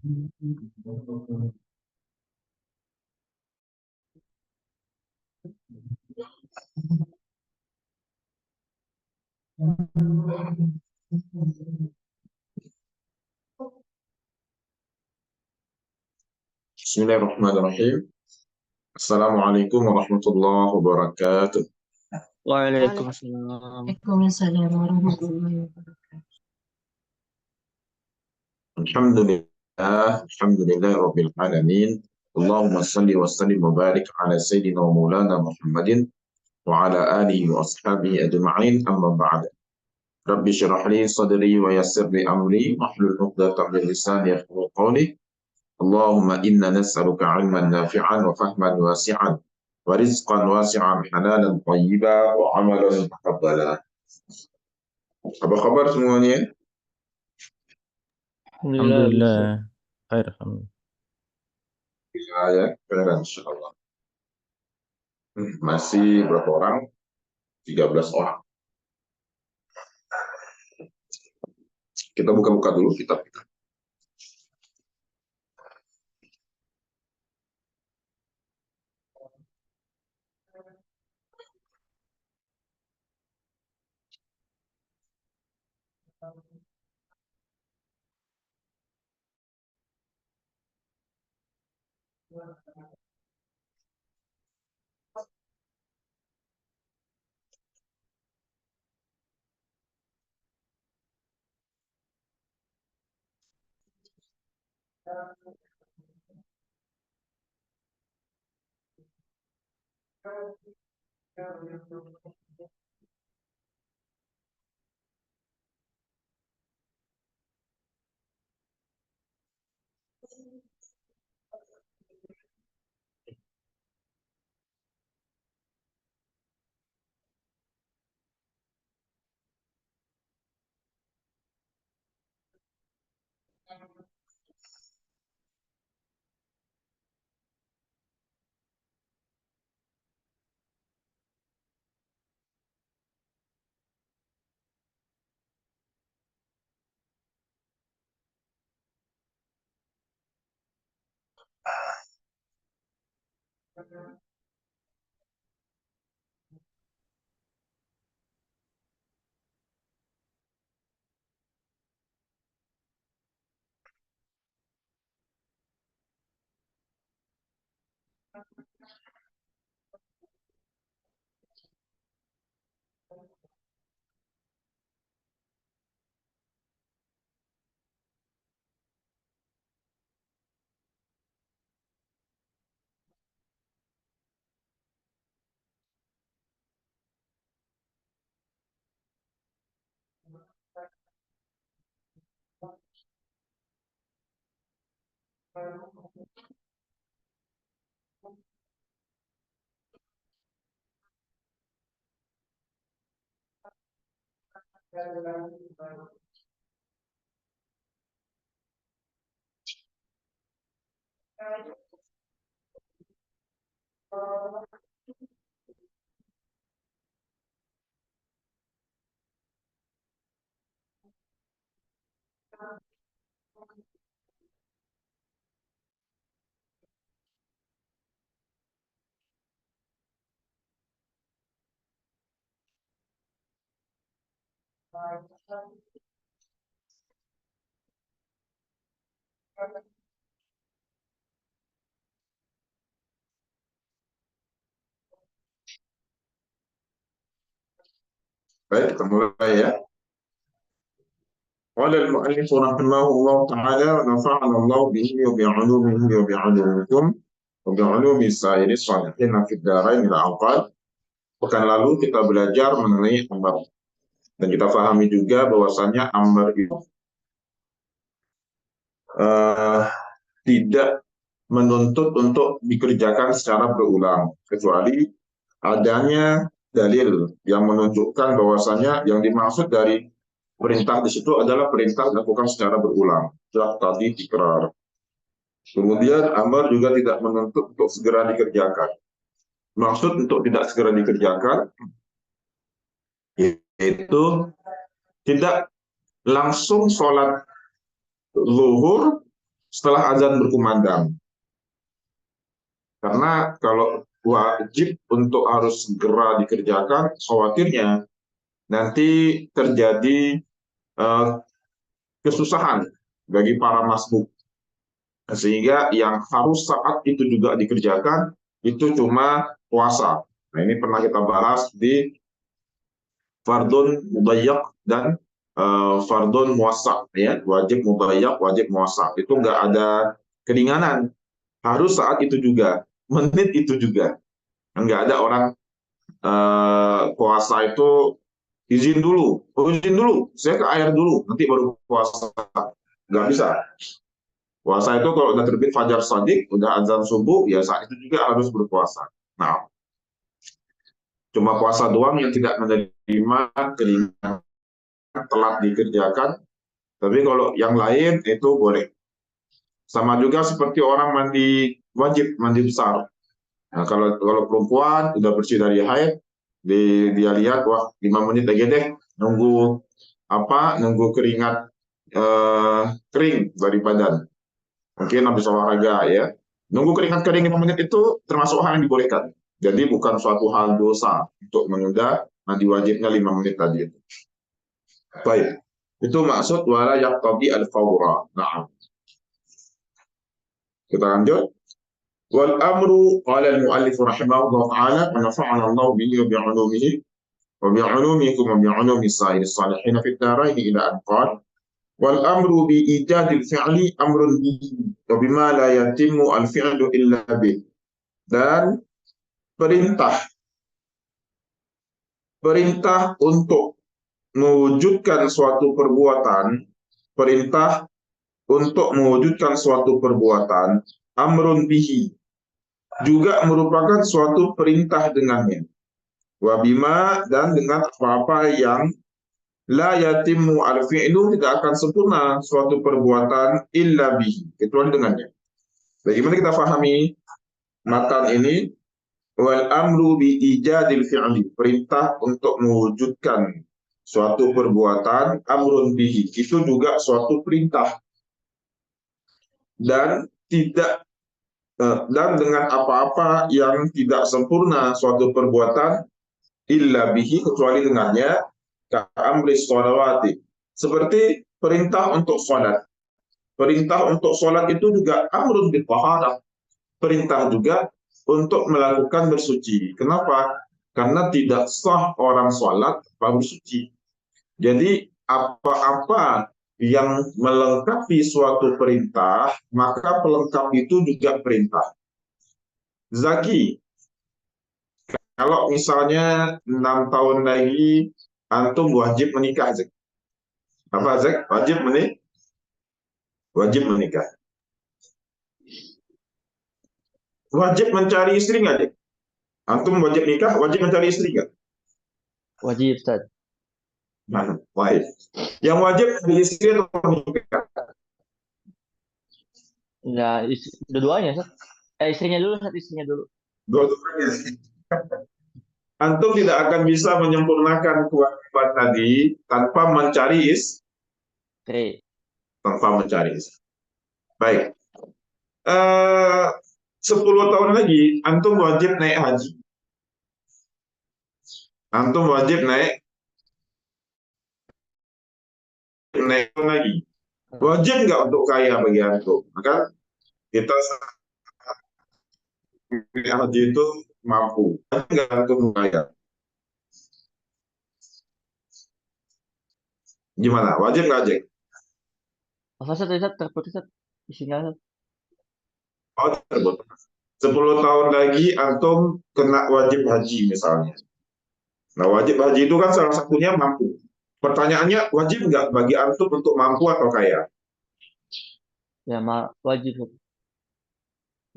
Bismillahirrahmanirrahim. Assalamualaikum warahmatullahi wabarakatuh. Waalaikumsalam. Waalaikumsalam warahmatullahi wabarakatuh. Alhamdulillah, rabbil alamin. Allahumma salli wa sallim wa barik ala sayyidina wa maulana Muhammadin wa ala alihi wa ashabihi ajma'in, amma ba'd. Rabbi syrah li sadri wa yassir li amri wahlul 'uqdatam min lisani yafqahu qawli. Allahumma inna nas'aluka 'ilman nafi'an wa fahman wasi'an wa rizqan wasi'an halalan thayyiban wa 'amalan mutaqabbala. Apa kabar semuanya? Alhamdulillah. Khair, alhamdulillah. Ya, benar insyaallah. Masih berapa orang? 13 orang. Kita buka-buka dulu kitab kita. Baik, kita mulai ya. Qala al-mu'allif rahimahullah ta'ala wa nafa'ana Allah bihi wa bi'ulumihi wa bi'ulumikum wa bi'ulumi sa'iri salihin fid dharain ila aqal. Pekan lalu kita belajar mengenai amar. Dan kita pahami juga bahwasanya amar itu tidak menuntut untuk dikerjakan secara berulang, kecuali adanya dalil yang menunjukkan bahwasanya yang dimaksud dari perintah di situ adalah perintah dilakukan secara berulang. Sudah tadi tikrar. Kemudian amar juga tidak menuntut untuk segera dikerjakan. Maksud untuk tidak segera dikerjakan yaitu tidak langsung sholat zuhur setelah azan berkumandang. Karena kalau wajib untuk harus segera dikerjakan, khawatirnya nanti terjadi eh, kesusahan bagi para masbuk. Sehingga yang harus saat itu juga dikerjakan itu cuma puasa. Nah, ini pernah kita bahas di fardun mudayyak dan fardun muwassa, ya, wajib mudayyak, wajib muwassa. Itu nggak ada keringanan. Harus saat itu juga, menit itu juga. Nggak ada orang puasa itu izin dulu, izin dulu, saya ke air dulu, nanti baru puasa. Nggak bisa. Puasa itu kalau udah terbit fajar shadiq, udah azan subuh, ya saat itu juga harus berpuasa. Nah, cuma puasa doang yang tidak menerima keringanan telat dikerjakan, tapi kalau yang lain itu boleh. Sama juga seperti orang mandi wajib, mandi besar. Nah, kalau perempuan udah bersih dari haid, dia lihat, wah 5 menit lagi deh, nunggu keringat kering dari badan. Mungkin habis olahraga, ya. Nunggu keringat kering 5 menit itu termasuk hal yang dibolehkan. Jadi bukan suatu hal dosa untuk menunda mandi wajibnya 5 menit tadi itu. Baik. Itu maksud wala yaqtadi al-fawra. Nah, kita lanjut. Wal amru qala al-muallif rahimahullah ta'ala wa nafa'ana Allah bihi wa bi'ulumihi wa bi'ulumikum wa bi'ulumi sa'ir salihin fi ad-darain ila an qala wal amru bi ijadil fi'li amrun bihi wa bima la yatimmu al-fi'lu illa bih. Dan perintah untuk mewujudkan suatu perbuatan, perintah untuk mewujudkan suatu perbuatan, amrun bihi, juga merupakan suatu perintah dengannya. Wabima, dan dengan apa-apa yang la yatimmu al-fi'lu, tidak akan sempurna suatu perbuatan illa bihi, kecuali dengannya. Bagaimana kita pahami matan ini? Wal amru bi ijadil fi'li, perintah untuk mewujudkan suatu perbuatan, amrun bihi, itu juga suatu perintah, dan tidak dan dengan apa-apa yang tidak sempurna suatu perbuatan illa bihi, kecuali dengannya, ka'amri sholawati, seperti perintah untuk sholat. Perintah untuk sholat itu juga amrun bil taharah, perintah juga untuk melakukan bersuci. Kenapa? Karena tidak sah orang sholat tanpa bersuci. Jadi apa-apa yang melengkapi suatu perintah, maka pelengkap itu juga perintah. Zaki, kalau misalnya 6 tahun lagi antum wajib menikah, Zak. Apa, Zak? Wajib menikah. Wajib mencari istri nggak, Zak? Antum wajib nikah, wajib mencari istri nggak? Wajib, Ustaz. Nah, baik. Yang wajib di istri atau menikah? Ya, dua-duanya, Ustaz. Istrinya dulu, Ustaz, istrinya dulu. Dua-duanya. Antum tidak akan bisa menyempurnakan kewajiban tadi tanpa mencari Oke. istri. Baik. 10 tahun lagi antum wajib naik haji. Antum wajib naik lagi. Wajib nggak untuk kaya bagi antum? Maka kita haji itu mampu. Wajib nggak antum kaya? Gimana? Wajib nggak, Jack? Apa, Ustaz, terputus, Ustaz. Isinya, Ustaz. Oh, tersebut. 10 tahun lagi antum kena wajib haji misalnya. Nah, wajib haji itu kan salah satunya mampu. Pertanyaannya, wajib nggak bagi antum untuk mampu atau kaya? Ya, wajib, Ustaz.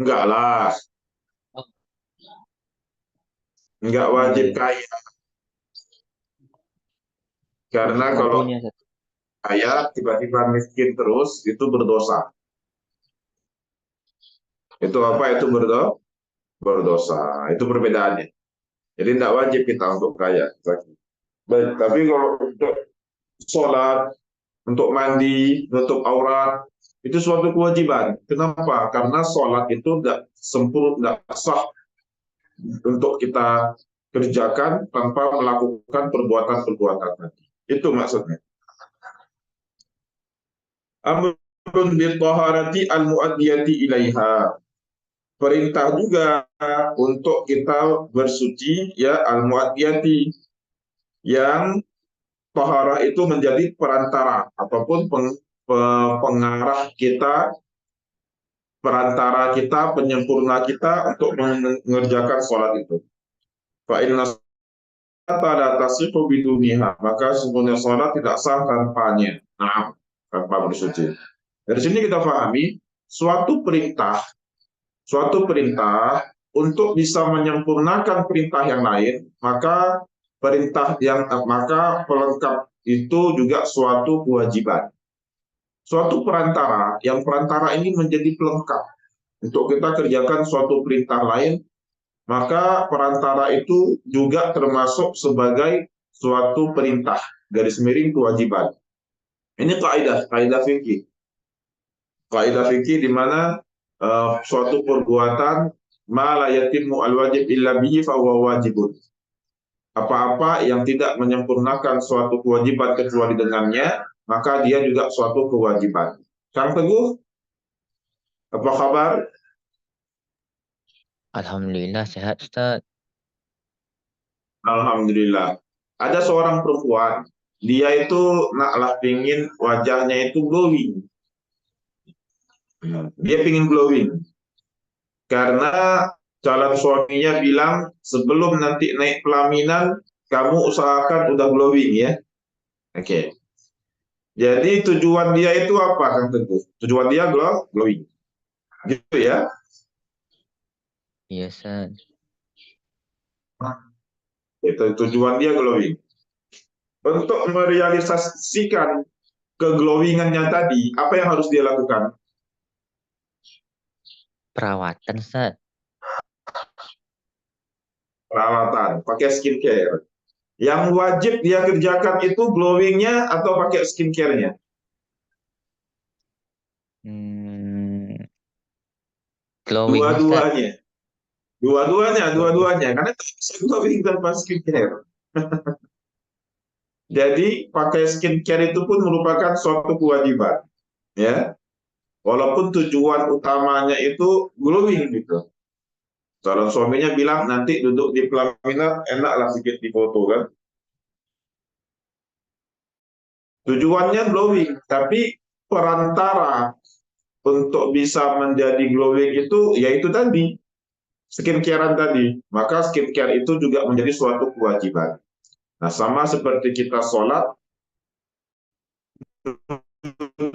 Enggak lah, enggak wajib Iya. kaya. Karena kalau Mampunya, Ustaz. kaya tiba-tiba miskin terus, itu berdosa. Itu apa? Itu berdosa. Itu perbedaannya. Jadi tidak wajib kita untuk kaya. Baik, tapi kalau untuk sholat, untuk mandi, nutup aurat, Itu suatu kewajiban. Kenapa? Karena sholat itu tidak sempurna, tidak sah untuk kita kerjakan tanpa melakukan perbuatan-perbuatan tadi. Itu maksudnya. Amrun bil taharati al muaddiyati ilaiha. Perintah juga untuk kita bersuci ya al muaddiyati, yang taharah itu menjadi perantara ataupun pengarah kita, perantara kita, penyempurna kita untuk mengerjakan sholat itu. Fa inna sholata la tasihu biduniha, maka sesungguhnya sholat tidak sah tanpanya. Nah, tanpa bersuci. Dari sini kita pahami suatu perintah untuk bisa menyempurnakan perintah yang lain, maka maka pelengkap itu juga suatu kewajiban. Suatu perantara, yang perantara ini menjadi pelengkap untuk kita kerjakan suatu perintah lain, maka perantara itu juga termasuk sebagai suatu perintah, garis miring kewajiban. Ini kaidah fikih. Kaidah fikih di mana suatu perbuatan ma la yatimmu al-wajib illa bihi fa huwa wajibun. Apa-apa yang tidak menyempurnakan suatu kewajiban kecuali dengannya, maka dia juga suatu kewajiban. Kang Teguh, apa kabar? Alhamdulillah sehat Ustaz. Alhamdulillah. Ada seorang perempuan, dia itu naklah pingin wajahnya itu glowing. Dia pingin glowing karena calon suaminya bilang sebelum nanti naik pelaminan kamu usahakan udah glowing ya. Oke. Jadi tujuan dia itu apa, Kang Teguh? Tujuan dia glowing. Gitu ya. Iya Ustaz. Itu tujuan dia glowing. Untuk merealisasikan keglowingannya tadi, apa yang harus dia lakukan? Perawatan Ustaz. Perawatan, pakai skincare. Yang wajib dia kerjakan itu glowingnya atau pakai skincare-nya? Glowing Ustaz. Dua-duanya. Dua-duanya. Karena tak bisa glowing tanpa skincare. Jadi pakai skincare itu pun merupakan suatu kewajiban, ya. Walaupun tujuan utamanya itu glowing gitu. Calon suaminya bilang nanti duduk di pelaminan enaklah sedikit difoto kan. Tujuannya glowing, tapi perantara untuk bisa menjadi glowing itu yaitu tadi skincarean tadi. Maka skincare itu juga menjadi suatu kewajiban. Nah, sama seperti kita sholat,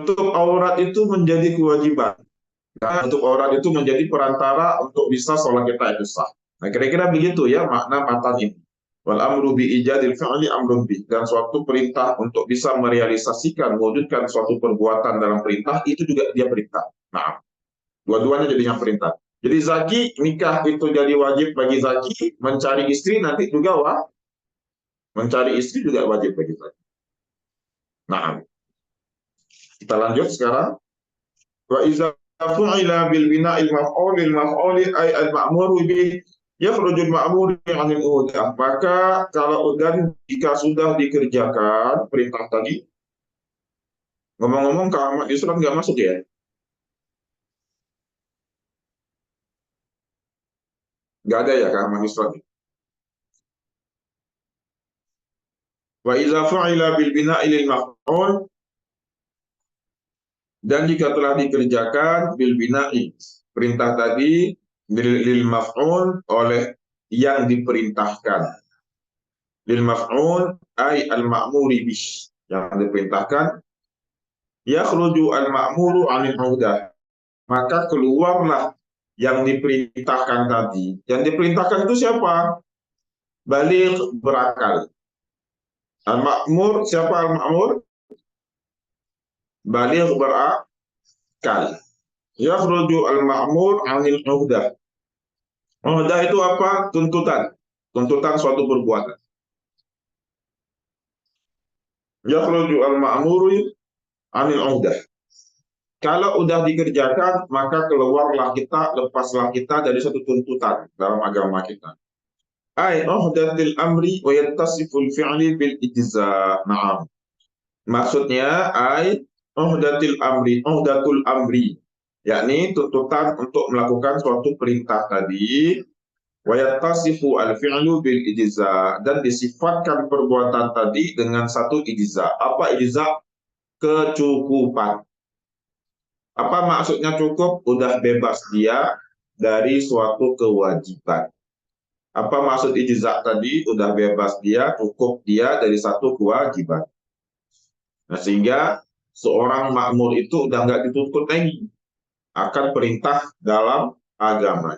tutup aurat itu menjadi kewajiban. Nah, tutup aurat itu menjadi perantara untuk bisa sholat kita itu sah. Nah, kira-kira begitu ya makna matan ini. Wal amru bi ijadil fi'li amrun bi, dan suatu perintah untuk bisa merealisasikan, mewujudkan suatu perbuatan dalam perintah itu juga dia perintah. Nah, dua-duanya jadinya perintah. Jadi zaki, nikah itu jadi wajib bagi zaki, mencari istri nanti juga mencari istri juga wajib bagi zaki. Nah, kita lanjut sekarang. Wa iza fu'ila bil bina'il maf'uli ay al ma'muru bi yakhrujul ma'muru 'anil udah. Maka kalau dan jika sudah dikerjakan perintah tadi, ngomong-ngomong Kak Ahmad Yusran nggak masuk ya? Nggak ada ya Kak Ahmad Yusran? Wa iza fu'ila bil bina'il maf'ul, dan jika telah dikerjakan bil bina'i, perintah tadi lil maf'ul, oleh yang diperintahkan. Lil maf'ul ay al ma'muri bih, yang diperintahkan, yakhruju al ma'muru 'anil 'udah, maka keluarlah yang diperintahkan tadi. Yang diperintahkan itu siapa? Baligh, berakal. Al ma'mur, siapa al ma'mur? Baligh, berakal. Yakhruju al ma'mur 'anil 'udah. Udah itu apa? Tuntutan suatu perbuatan. Yakhruju al ma'muru 'anil 'udah. Kalau udah dikerjakan, maka lepaslah kita dari satu tuntutan dalam agama kita. Ai uhdatil amri wa yattasiful fi'li bil ijza. Na'am. Maksudnya uhdatul amri, yakni tuntutan untuk melakukan suatu perintah tadi, wa yattasifu al fi'lu bil ijza, dan disifatkan perbuatan tadi dengan satu ijza. Apa ijza? Kecukupan. Apa maksudnya cukup? Udah bebas dia dari suatu kewajiban. Apa maksud ijza tadi? Udah bebas dia, cukup dia dari satu kewajiban. Nah, sehingga seorang makmur itu udah nggak dituntut lagi akan perintah dalam agama.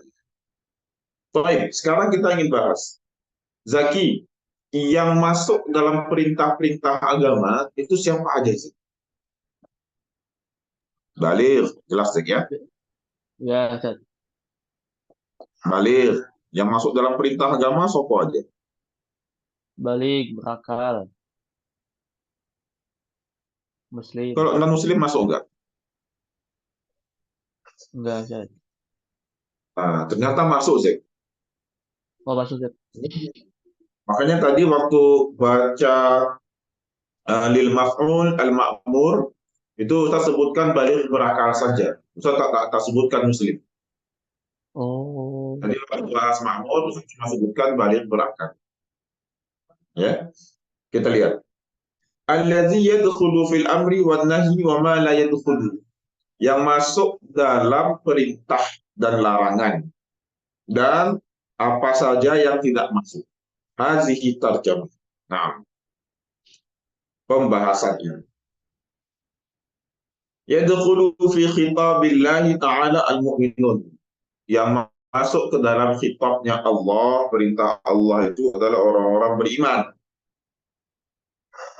Baik, sekarang kita ingin bahas. Zaki, yang masuk dalam perintah-perintah agama itu siapa aja sih? Balir, jelas ya? Ya, Ustaz. Balir, yang masuk dalam perintah agama siapa aja? Balik, berakal, muslim. Kalau non-muslim masuk nggak? Enggak, Ustaz. Nah, ternyata masuk sih. Oh, masuk, Ustaz. Makanya tadi waktu baca lil maf'ul al-ma'mur, itu Ustaz sebutkan balir berakal saja. Ustaz tak sebutkan muslim. Oh, Tadi waktu bahas ma'mur, Ustaz cuma sebutkan balir berakal. Ya, kita lihat. Allazi yadkhulu fil amri wan nahyi wa ma la yadkhulu. Yang masuk dalam perintah dan larangan, dan apa saja yang tidak masuk. Hazihi tarjamah. Nah, pembahasan ini. Yadkhulu fi khitabillahi ta'ala al-mu'minun. Yang masuk ke dalam khitabnya Allah, perintah Allah itu adalah orang-orang beriman.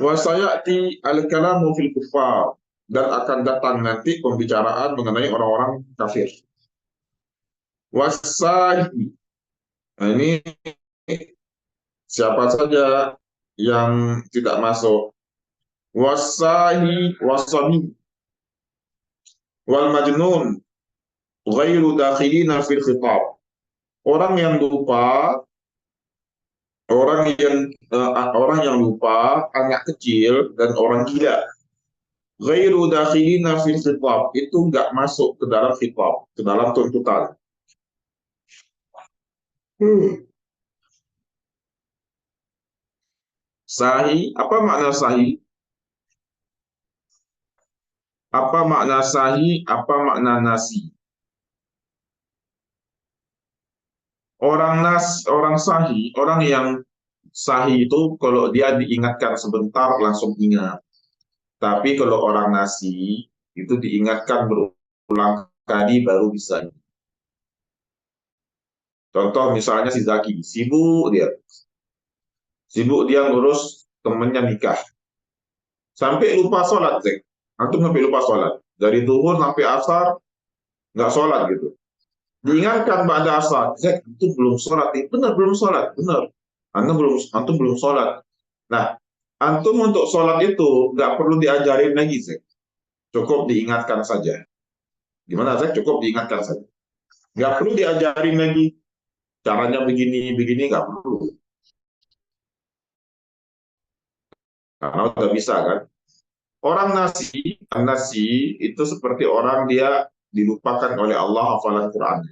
Wa sayati al-kalamu fil kuffar, dan akan datang nanti pembicaraan mengenai orang-orang kafir. Wasahi, nah ini siapa saja yang tidak masuk. Wasahi wasabi wal majnun ghairu dakhilina fil khitab. Orang yang lupa, orang yang lupa, anak kecil dan orang gila. Ghairu dakhilina fil khitab, itu nggak masuk ke dalam khitab, ke dalam tuntutan. Sahi, apa makna sahi? Apa makna sahi? Apa makna nasi? Orang sahi, orang yang sahi itu kalau dia diingatkan sebentar langsung ingat. Tapi kalau orang nasi itu diingatkan berulang kali baru bisa. Contoh misalnya si Zaki, sibuk dia ngurus temennya nikah, sampai lupa sholat, Zek. Antum sampai lupa sholat. Dari zuhur sampai asar nggak sholat gitu. Diingatkan pada asar, Zek itu belum sholat, benar belum sholat, benar. Antum belum sholat. Nah, antum untuk sholat itu nggak perlu diajarin lagi, Zek. Cukup diingatkan saja. Gimana, Zek? Cukup diingatkan saja. Nggak perlu diajarin lagi. Caranya begini, nggak perlu. Karena udah bisa kan. Orang nasi itu seperti orang dia dilupakan oleh Allah hafalan Quran.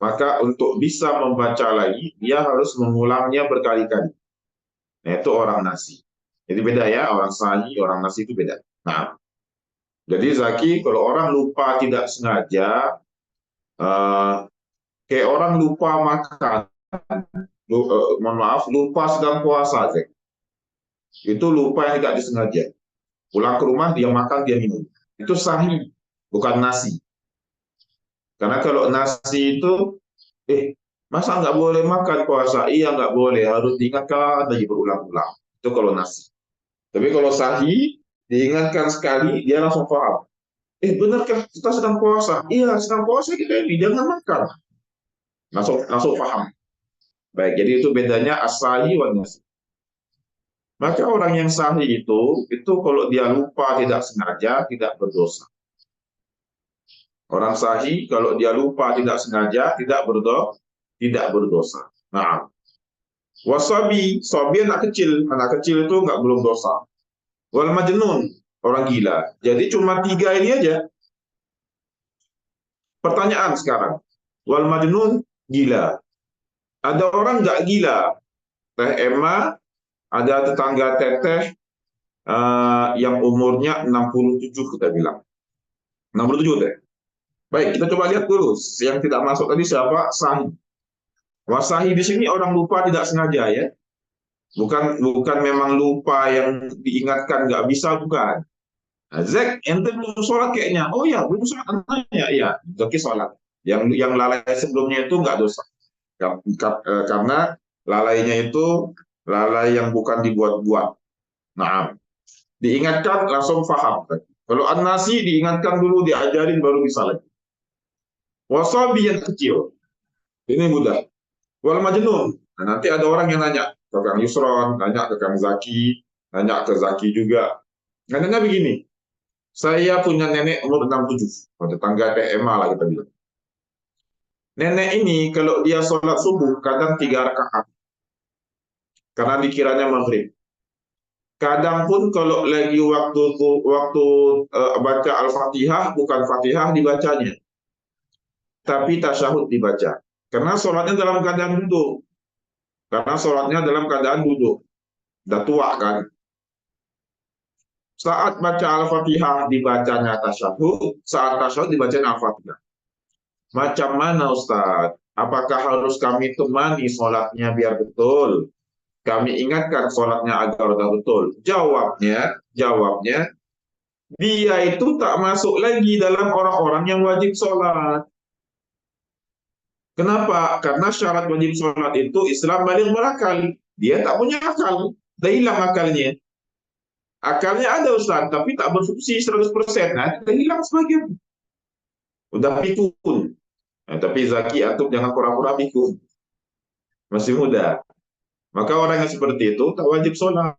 Maka untuk bisa membaca lagi, dia harus mengulangnya berkali-kali. Nah, itu orang nasi. Jadi beda ya, orang sahi, orang nasi itu beda. Nah, jadi Zaki, kalau orang lupa tidak sengaja, kayak orang lupa makan, mohon maaf, lupa sedang puasa, Zaki. Itu lupa yang tidak disengaja. Pulang ke rumah, dia makan, dia minum. Itu sahi, bukan nasi. Karena kalau nasi itu, masa nggak boleh makan puasa? Iya, nggak boleh. Harus diingatkan lagi berulang-ulang. Itu kalau nasi. Tapi kalau sahi, diingatkan sekali, dia langsung paham. Benarkah kita sedang puasa? Iya, sedang puasa kita ini, jangan makan. Langsung paham. Baik, jadi itu bedanya as-sahi wa nasi. Maka orang yang sahih itu kalau dia lupa tidak sengaja, tidak berdosa. Orang sahih kalau dia lupa tidak sengaja tidak berdosa. Nah, wasabi, sabi anak kecil itu nggak belum dosa. Wal majnun, orang gila. Jadi cuma 3 ini aja. Pertanyaan sekarang, wal majnun gila. Ada orang nggak gila. Teh Emma, ada tetangga teteh yang umurnya 67 kita bilang. 67 teh. Baik, kita coba lihat dulu. Yang tidak masuk tadi siapa? Sahih. Wasahi di sini orang lupa tidak sengaja ya. Bukan memang lupa yang diingatkan nggak bisa, bukan. Nah, Zek, ente belum sholat kayaknya. Oh ya, belum sholat anaknya. Iya, Zaki sholat. Yang lalai sebelumnya itu nggak dosa. Karena lalainya itu lalai yang bukan dibuat-buat. Nah, diingatkan langsung paham. Kalau an-nasi diingatkan dulu, diajarin baru bisa lagi. Wasabi yang kecil, ini mudah. Wal majnun. Nah, nanti ada orang yang nanya ke Kang Yusron, nanya ke Kang Zaki, nanya ke Zaki juga. Nanya begini, saya punya nenek umur 67, tetangga TMA lah kita bilang. Nenek ini kalau dia sholat subuh kadang 3 rakaat, karena dikiranya maghrib. Kadang pun kalau lagi waktu baca Al-Fatihah, bukan Fatihah dibacanya, tapi tasyahud dibaca. Karena sholatnya dalam keadaan duduk. Udah tua kan. Saat baca Al-Fatihah dibacanya tasyahud, saat tasyahud dibacanya Al-Fatihah. Macam mana Ustaz? Apakah harus kami temani sholatnya biar betul? Kami ingatkan sholatnya agar udah betul. Jawabnya, dia itu tak masuk lagi dalam orang-orang yang wajib sholat. Kenapa? Karena syarat wajib sholat itu Islam baligh berakal. Dia tak punya akal. Dah hilang akalnya. Akalnya ada Ustaz, tapi tak berfungsi 100%. Nah, dah hilang sebagian. Udah pikun. Nah, tapi Zaki, antum jangan pura-pura pikun. Masih muda. Maka orang yang seperti itu tak wajib sholat.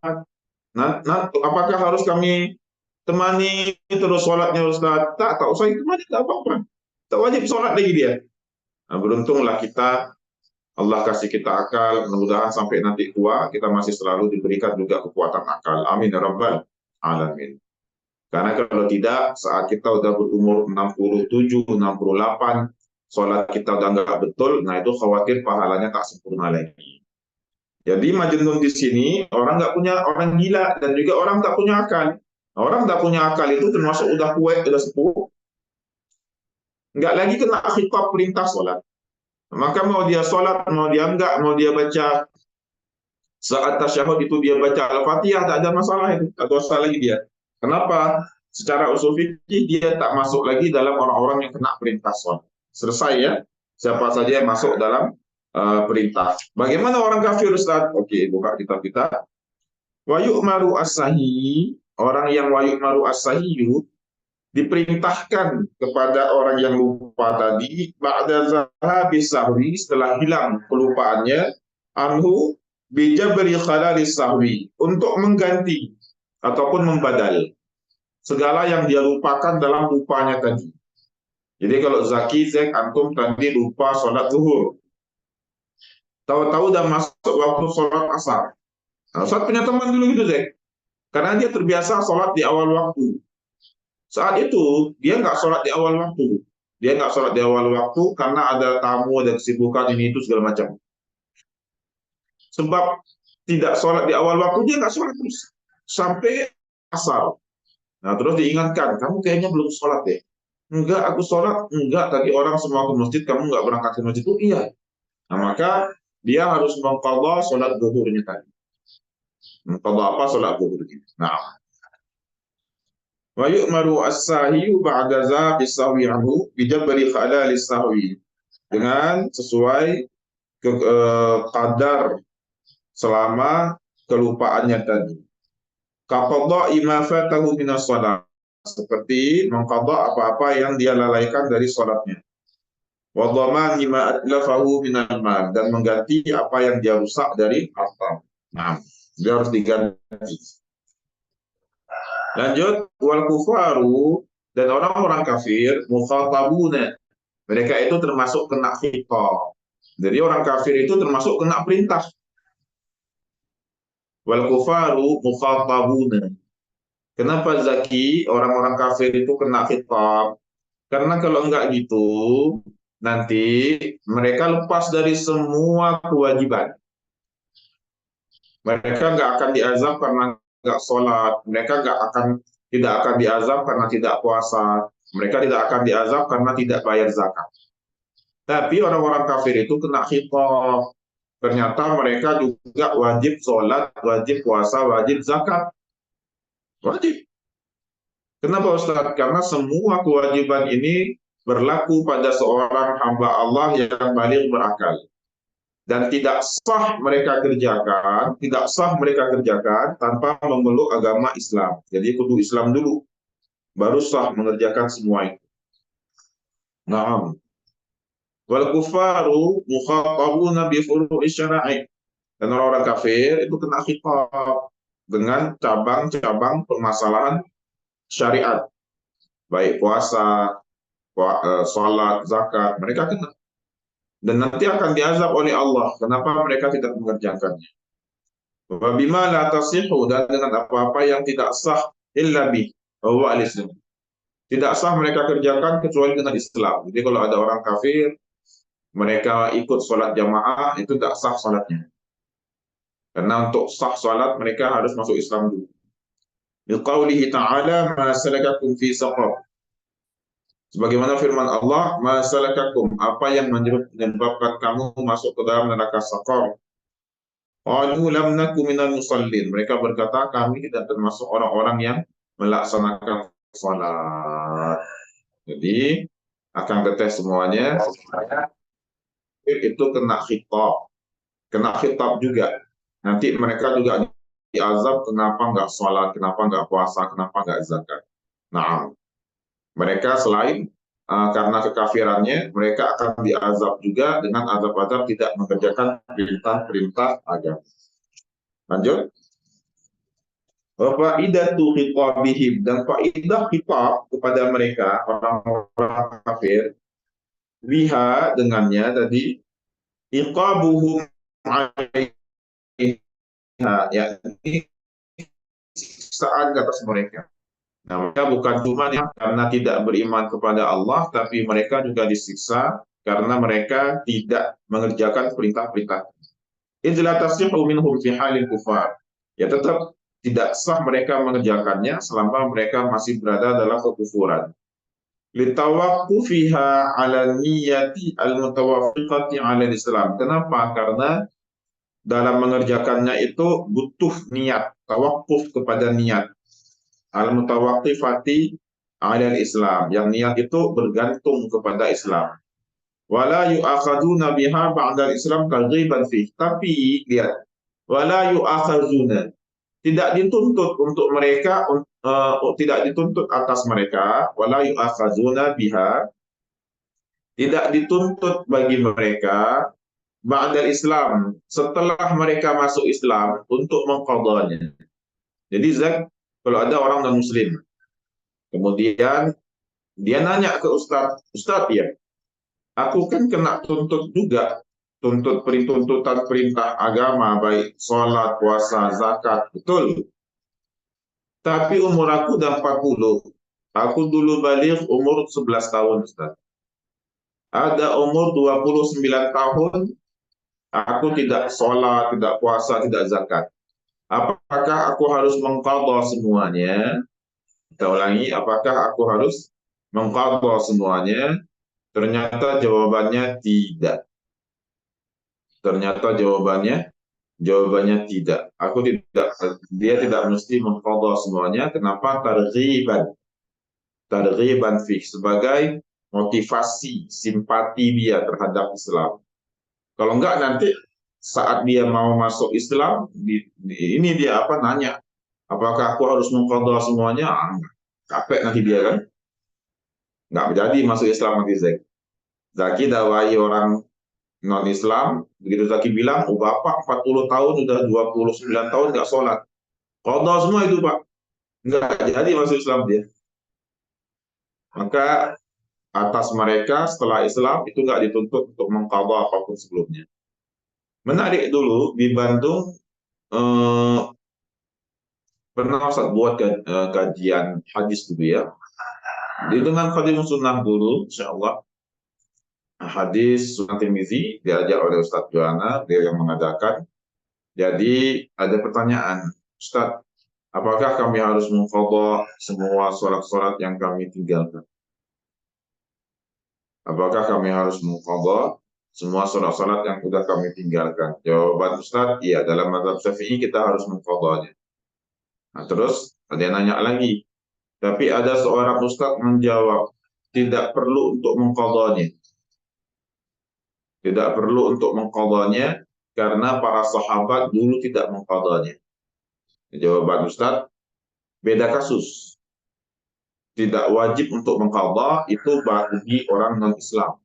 Nah, apakah harus kami temani terus sholatnya Ustaz? Tak usah temani, tak apa-apa. Tak wajib sholat lagi dia. Nah, beruntunglah kita, Allah kasih kita akal, mudah-mudahan sampai nanti tua, kita masih selalu diberikan juga kekuatan akal. Amin ya Rabbal Alamin. Karena kalau tidak, saat kita udah berumur 67, 68, sholat kita udah nggak betul, nah itu khawatir pahalanya tak sempurna lagi. Jadi majnun di sini, orang gila, dan juga orang tak punya akal. Orang tak punya akal itu termasuk udah tua, udah sepuh, nggak lagi kena khitab perintah sholat. Maka mau dia sholat, mau dia enggak, mau dia baca saat tasyahud itu dia baca Al-Fatihah, tak ada masalah itu, tak dosa lagi dia. Kenapa? Secara usul fikih dia tak masuk lagi dalam orang-orang yang kena perintah sholat. Selesai ya, siapa saja yang masuk dalam perintah. Bagaimana orang kafir Ustaz? Oke, buka kitab kita. Wa yu'maru as-sahi, orang yang wa yu'maru as-sahiyu diperintahkan kepada orang yang lupa tadi ba'da zahabis sahwi, setelah hilang kelupaannya, anhu bijabri khalalis sahwi, untuk mengganti ataupun membadal segala yang dia lupakan dalam lupanya tadi. Jadi kalau Zaki, Zek, antum tadi lupa sholat zuhur, tahu-tahu udah masuk waktu sholat asar. Nah, Ustaz punya teman dulu gitu Zek, karena dia terbiasa sholat di awal waktu. Saat itu dia nggak sholat di awal waktu. Dia nggak sholat di awal waktu karena ada tamu, ada kesibukan ini itu segala macam. Sebab tidak sholat di awal waktu, dia nggak sholat terus sampai asar. Nah terus diingatkan, kamu kayaknya belum sholat deh. Enggak, aku sholat. Enggak, tadi orang semua ke masjid, kamu nggak berangkat ke masjid itu. Iya. Nah maka dia harus mengqadha sholat zuhurnya tadi. Mengqadha apa? Sholat zuhurnya. Nah. Wa yu'maru as-sahiyu ba'da zabis sahwi anhu bijabri khalalis sahwi, dengan sesuai kadar selama kelupaannya tadi. Kaqadha ma fatahu minas shalah, seperti mengqadha apa-apa yang dia lalaikan dari salatnya. Wa dhamani ma atlafahu minal mal, dan mengganti apa yang dia rusak dari harta. Nah, dia harus diganti. Lanjut, wal kufaru Dan orang-orang kafir mukhatabuna, mereka itu termasuk kena khitab. Jadi orang kafir itu termasuk kena perintah. Wal kufaru mukhatabuna. Kenapa Zaki orang-orang kafir itu kena khitab? Karena kalau enggak gitu, nanti mereka lepas dari semua kewajiban. Mereka nggak akan diazab karena nggak sholat. Mereka tidak akan diazab karena tidak puasa. Mereka tidak akan diazab karena tidak bayar zakat. Tapi orang-orang kafir itu kena khitab. Ternyata mereka juga wajib sholat, wajib puasa, wajib zakat. Wajib. Kenapa Ustaz? Karena semua kewajiban ini berlaku pada seorang hamba Allah yang baligh berakal. Dan tidak sah mereka kerjakan tanpa memeluk agama Islam. Jadi kudu Islam dulu, baru sah mengerjakan semua itu. Naam. Wal kufaru mukhatabuna bi furu'i syara'i. Dan orang-orang kafir itu kena khitab dengan cabang-cabang permasalahan syariat, baik puasa, salat, zakat, mereka kena. Dan nanti akan diazab oleh Allah. Kenapa mereka tidak mengerjakannya? Wabima la tasihu, dan dengan apa-apa yang tidak sah illa bi bahwa al-Islam. Tidak sah mereka kerjakan kecuali dengan Islam. Jadi kalau ada orang kafir, mereka ikut sholat jamaah, itu tidak sah sholatnya. Karena untuk sah sholat, mereka harus masuk Islam dulu. Biqaulihi ta'ala, ma salakakum fi saqar. Sebagaimana firman Allah, ma salakakum, apa yang menyebabkan kamu masuk ke dalam neraka saqar. Qalu lam naku minal musallin. Mereka berkata, kami tidak termasuk orang-orang yang melaksanakan salat. Jadi akan ketes semuanya. Itu kena khitab juga. Nanti mereka juga diazab kenapa nggak salat, kenapa nggak puasa, kenapa nggak zakat. Nah, mereka selain karena kekafirannya, mereka akan diazab juga dengan azab-azab tidak mengerjakan perintah-perintah agama. Lanjut. Faidatu khitabihim, dan faidah khitab kepada mereka orang-orang kafir, biha dengannya tadi, iqabuhum alaiha, yakni siksaan ke atas mereka. Nah, mereka bukan cuma karena tidak beriman kepada Allah, tapi mereka juga disiksa karena mereka tidak mengerjakan perintah-perintah. Idza tasihhu minhum fi halil kufar. Ya tetap tidak sah mereka mengerjakannya selama mereka masih berada dalam kekufuran. Litawaqqufiha 'ala niyyati al-mutawaffiqati 'ala al-Islam. Kenapa? Karena dalam mengerjakannya itu butuh niat, tawakuf kepada niat. Al-mutawaqqifati 'ala al-Islam. Yang niat itu bergantung kepada Islam. Wala yu'akhaduna biha ba'da al-Islam kaghiban fih. Tapi lihat, wala yu'akhaduna, tidak dituntut untuk mereka, tidak dituntut atas mereka, wala yu'akhazuna biha, tidak dituntut bagi mereka ba'dal Islam, setelah mereka masuk Islam untuk mengqadanya. Jadi kalau ada orang non muslim, kemudian dia nanya ke Ustadz, Ustadz ya, aku kan kena tuntut juga, tuntutan perintah agama, baik sholat, puasa, zakat, betul. Tapi umur aku udah 40. Aku dulu balik umur 11 tahun, Ustaz. Ada umur 29 tahun, aku tidak sholat, tidak puasa, tidak zakat. Apakah aku harus mengqadha semuanya? Kita ulangi, apakah aku harus mengqadha semuanya? Ternyata jawabannya tidak. Jawabannya tidak. Dia tidak mesti mengqadha semuanya. Kenapa? Targhiban fi, sebagai motivasi, simpati dia terhadap Islam. Kalau enggak nanti saat dia mau masuk Islam, ini dia nanya, apakah aku harus mengqadha semuanya? Capek nanti dia kan. Enggak jadi masuk Islam nanti Zaki dakwai orang non-Islam, begitu Zaki bilang, Bapak 40 tahun, udah 29 tahun nggak sholat. Qadha semua itu, Pak. Nggak jadi masuk Islam dia. maka atas mereka setelah Islam itu nggak dituntut untuk mengqadha apapun sebelumnya. Menarik dulu di Bandung, pernah Ustaz buat kajian hadis dulu ya. Di dengan Khadimus Sunnah dulu, insya Allah hadis Sunan Tirmizi diajak oleh Ustaz Juwana, dia yang mengadakan. Jadi ada pertanyaan, Ustaz, apakah kami harus mengqadha semua sholat-sholat yang kami tinggalkan? Apakah kami harus mengqadha semua sholat-sholat yang sudah kami tinggalkan? Jawaban Ustaz, iya, dalam mazhab Syafi'i kita harus mengqadhanya. Nah, terus ada yang nanya lagi, tapi ada seorang Ustaz menjawab, tidak perlu untuk mengqadhanya. Tidak perlu untuk mengqadhanya karena para sahabat dulu tidak mengqadhanya. Jawaban Ustaz, beda kasus. Tidak wajib untuk mengqadha itu bagi orang non-Islam.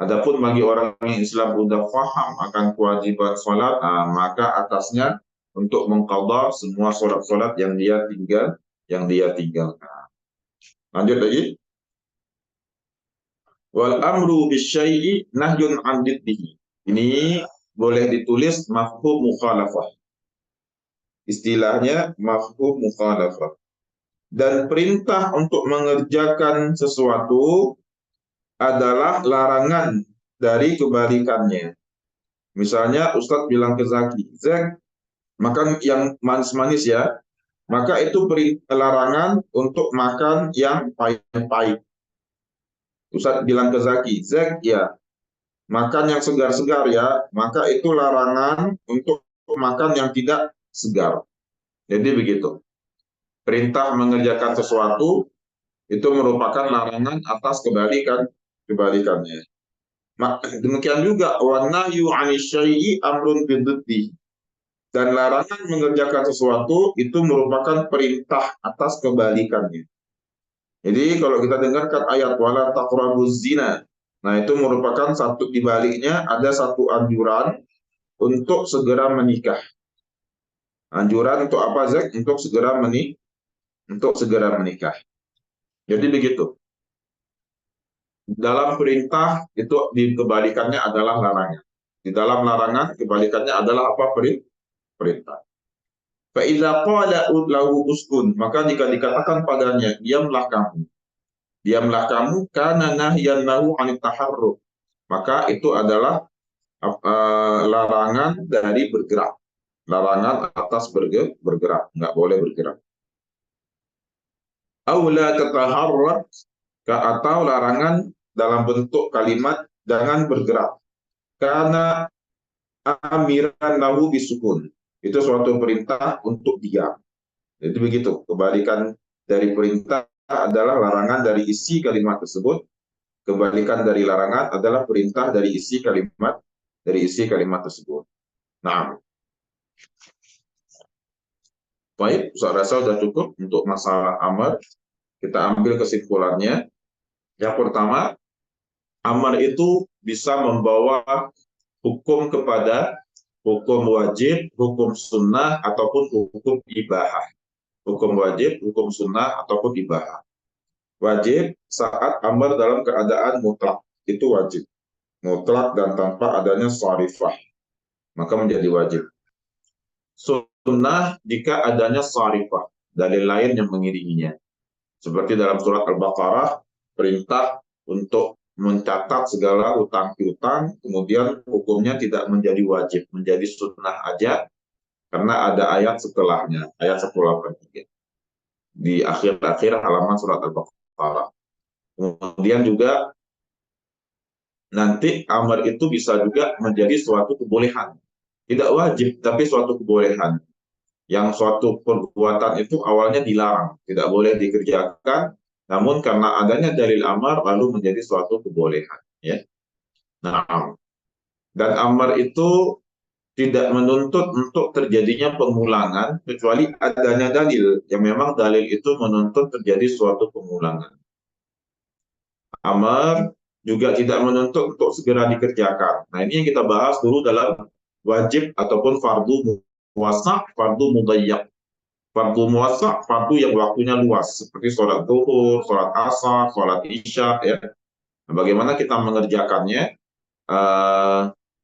Adapun bagi orang yang Islam sudah paham akan kewajiban sholat, maka atasnya untuk mengqadha semua sholat-sholat yang dia tinggalkan. Lanjut lagi. Wal amru bisyai'i nahyun 'an diddihi. Ini boleh ditulis mafhum mukhalafah. Istilahnya mafhum mukhalafah. Dan perintah untuk mengerjakan sesuatu adalah larangan dari kebalikannya. Misalnya Ustadz bilang ke Zaki, Zak, makan yang manis-manis ya. Maka itu larangan untuk makan yang pahit-pahit. Ustadz bilang ke Zaki, Zak ya, makan yang segar-segar ya. Maka itu larangan untuk makan yang tidak segar. Jadi begitu. Perintah mengerjakan sesuatu itu merupakan larangan atas kebalikannya. Demikian juga wanahyu 'anil syai'i amrun bididdi. Dan larangan mengerjakan sesuatu itu merupakan perintah atas kebalikannya. Jadi kalau kita dengarkan ayat wala taqrabuz zina, nah itu merupakan satu dibaliknya ada satu anjuran untuk segera menikah. Anjuran untuk apa, Zak? Untuk segera menikah. Jadi begitu. Dalam perintah itu kebalikannya adalah larangan. Di dalam larangan kebalikannya adalah apa? Perintah. Fa idza qala lahu uskun, maka jika dikatakan padanya diamlah kamu. Diamlah kamu kana nahyan lahu 'anit taharruk. Maka itu adalah larangan dari bergerak. Larangan atas bergerak, enggak boleh bergerak. Aula tataharrak, atau larangan dalam bentuk kalimat jangan bergerak. Karena amiran lahu bisukun. Itu suatu perintah untuk diam. Jadi begitu. Kebalikan dari perintah adalah larangan dari isi kalimat tersebut. Kebalikan dari larangan adalah perintah dari isi kalimat tersebut. Nah, baik, saya rasa sudah cukup untuk masalah amar. Kita ambil kesimpulannya. Yang pertama, amar itu bisa membawa hukum kepada hukum wajib, hukum sunnah, ataupun hukum ibahah. Hukum wajib, hukum sunnah, ataupun ibahah. Wajib saat amar dalam keadaan mutlak, itu wajib. Mutlak dan tanpa adanya sarifah, maka menjadi wajib. Sunnah jika adanya sarifah, dalil lain yang mengiringinya. Seperti dalam surat Al-Baqarah, perintah untuk mencatat segala hutang piutang, kemudian hukumnya tidak menjadi wajib, menjadi sunnah aja, karena ada ayat setelahnya, ayat 183 di akhir-akhir halaman surat Al-Baqarah. Kemudian juga nanti amar itu bisa juga menjadi suatu kebolehan, tidak wajib, tapi suatu kebolehan. Yang suatu perbuatan itu awalnya dilarang, tidak boleh dikerjakan, namun karena adanya dalil amar lalu menjadi suatu kebolehan. Ya. Nah, dan amar itu tidak menuntut untuk terjadinya pengulangan, kecuali adanya dalil, yang memang dalil itu menuntut terjadi suatu pengulangan. Amar juga tidak menuntut untuk segera dikerjakan. Nah, ini yang kita bahas dulu dalam wajib ataupun fardu muwassa', fardu mudayyak. Fardu muwassa, fardu yang waktunya luas, seperti sholat zuhur, sholat asar, sholat isya, ya. Nah, bagaimana kita mengerjakannya? eh,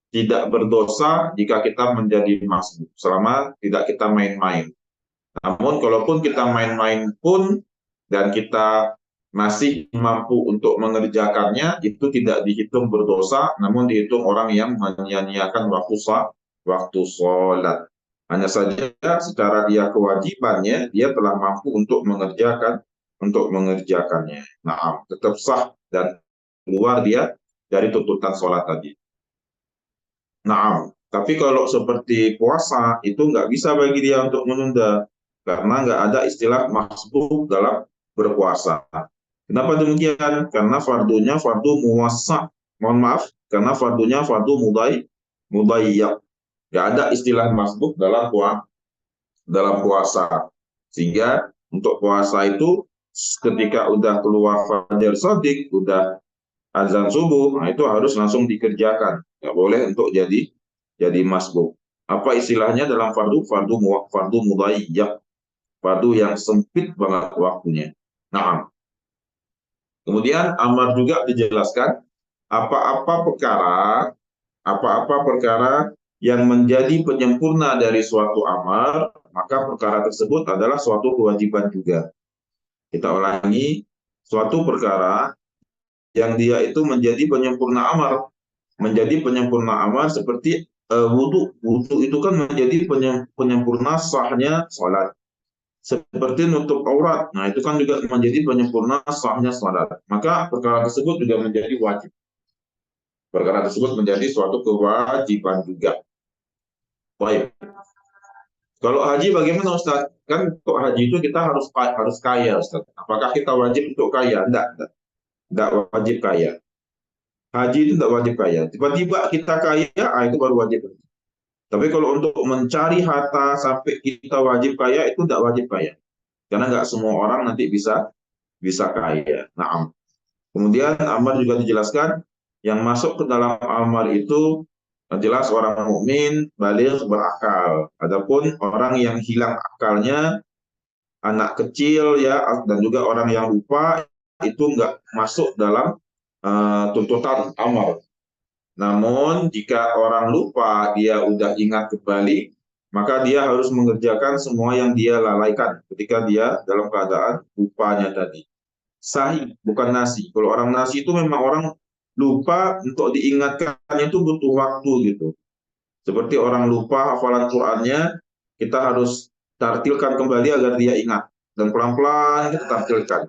Tidak berdosa jika kita menjadi masbuk, selama tidak kita main-main. Namun, kalaupun kita main-main pun dan kita masih mampu untuk mengerjakannya, itu tidak dihitung berdosa, namun dihitung orang yang menyia-nyiakan waktu sholat. Hanya saja secara dia kewajibannya, dia telah mampu untuk mengerjakannya. Nah, tetap sah dan keluar dia dari tuntutan sholat tadi. Nah, tapi kalau seperti puasa itu nggak bisa bagi dia untuk menunda karena nggak ada istilah masbuk dalam berpuasa. Kenapa demikian? Karena fardunya fardu muwassa. Mohon maaf, karena fardunya fardu mudayyak. Nggak ada istilah masbuk dalam puasa. Sehingga untuk puasa itu ketika udah keluar fajar shadiq, udah azan subuh, nah itu harus langsung dikerjakan. Nggak boleh untuk jadi masbuk. Apa istilahnya dalam fardu? Fardu mudayyak. Fardu yang sempit banget waktunya. Nah, kemudian amar juga dijelaskan apa-apa perkara apa-apa perkara yang menjadi penyempurna dari suatu amar, maka perkara tersebut adalah suatu kewajiban juga. Kita ulangi, suatu perkara yang dia itu menjadi penyempurna amar. Menjadi penyempurna amar seperti wudhu. Wudhu itu kan menjadi penyempurna sahnya sholat. Seperti nutup aurat. Nah, itu kan juga menjadi penyempurna sahnya sholat. Maka perkara tersebut juga menjadi wajib. Perkara tersebut menjadi suatu kewajiban juga. Baik. Kalau haji bagaimana Ustaz? Kan untuk haji itu kita harus kaya Ustaz. Apakah kita wajib untuk kaya? Tidak wajib kaya. Haji itu tidak wajib kaya. Tiba-tiba kita kaya, itu baru wajib. Tapi kalau untuk mencari harta sampai kita wajib kaya itu tidak wajib kaya. Karena nggak semua orang nanti bisa kaya. Nah, kemudian amar juga dijelaskan yang masuk ke dalam amar itu jelas orang mukmin baligh berakal. Adapun orang yang hilang akalnya, anak kecil ya dan juga orang yang lupa itu nggak masuk dalam tuntutan amar. Namun jika orang lupa dia udah ingat kembali, maka dia harus mengerjakan semua yang dia lalaikan ketika dia dalam keadaan lupanya tadi. Sahih, bukan nasi. Kalau orang nasi itu memang orang lupa untuk diingatkan itu butuh waktu gitu. Seperti orang lupa hafalan Qur'annya, kita harus tartilkan kembali agar dia ingat. Dan pelan-pelan kita tartilkan.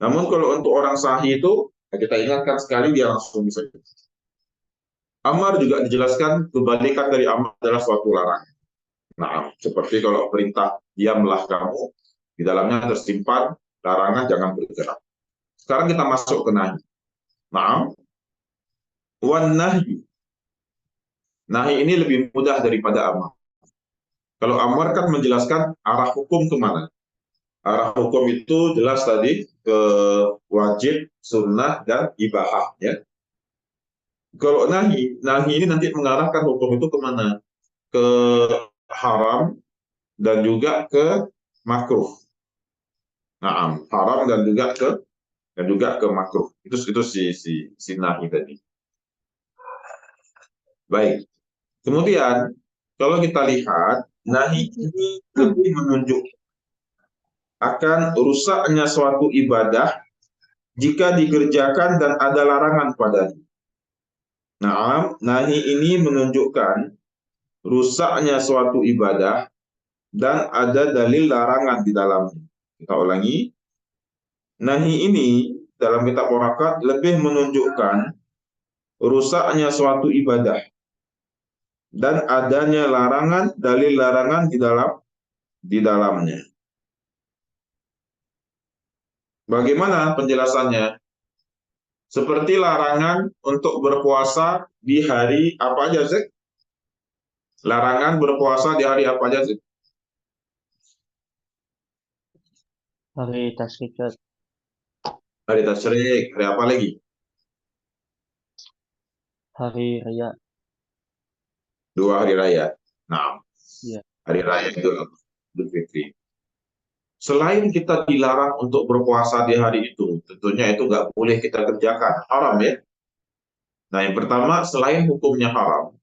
Namun kalau untuk orang sahih itu, kita ingatkan sekali dia langsung bisa. Amar juga dijelaskan kebalikan dari amar adalah suatu larangan. Nah, seperti kalau perintah diamlah kamu, di dalamnya tersimpan larangan jangan bergerak. Sekarang kita masuk ke nahi. Nah, wan nahi. Nahi ini lebih mudah daripada amar. Kalau amar kan menjelaskan arah hukum kemana. Arah hukum itu jelas tadi ke wajib, sunnah, dan ibahah. Ya. Kalau nahi ini nanti mengarahkan hukum itu kemana? Ke haram dan juga ke makruh. Nah, haram dan juga ke makruh. Itu si nahi tadi. Baik. Kemudian kalau kita lihat nahi ini lebih menunjuk akan rusaknya suatu ibadah jika dikerjakan dan ada larangan padanya. Nah, nahi ini menunjukkan rusaknya suatu ibadah dan ada dalil larangan di dalamnya. Kita ulangi. Nahi ini dalam kitab warakat lebih menunjukkan rusaknya suatu ibadah dan adanya larangan, dalil larangan di dalamnya. Bagaimana penjelasannya? Seperti larangan untuk berpuasa di hari apa aja, Zek? Larangan berpuasa di hari apa aja, Zek? Hari tasyrik, Hari tasyrik, hari apa lagi? hari raya. 2 hari raya. Nah, Ya. hari raya Idul Fitri. Selain kita dilarang untuk berpuasa di hari itu, tentunya itu nggak boleh kita kerjakan, haram ya. Nah, yang pertama, selain hukumnya haram.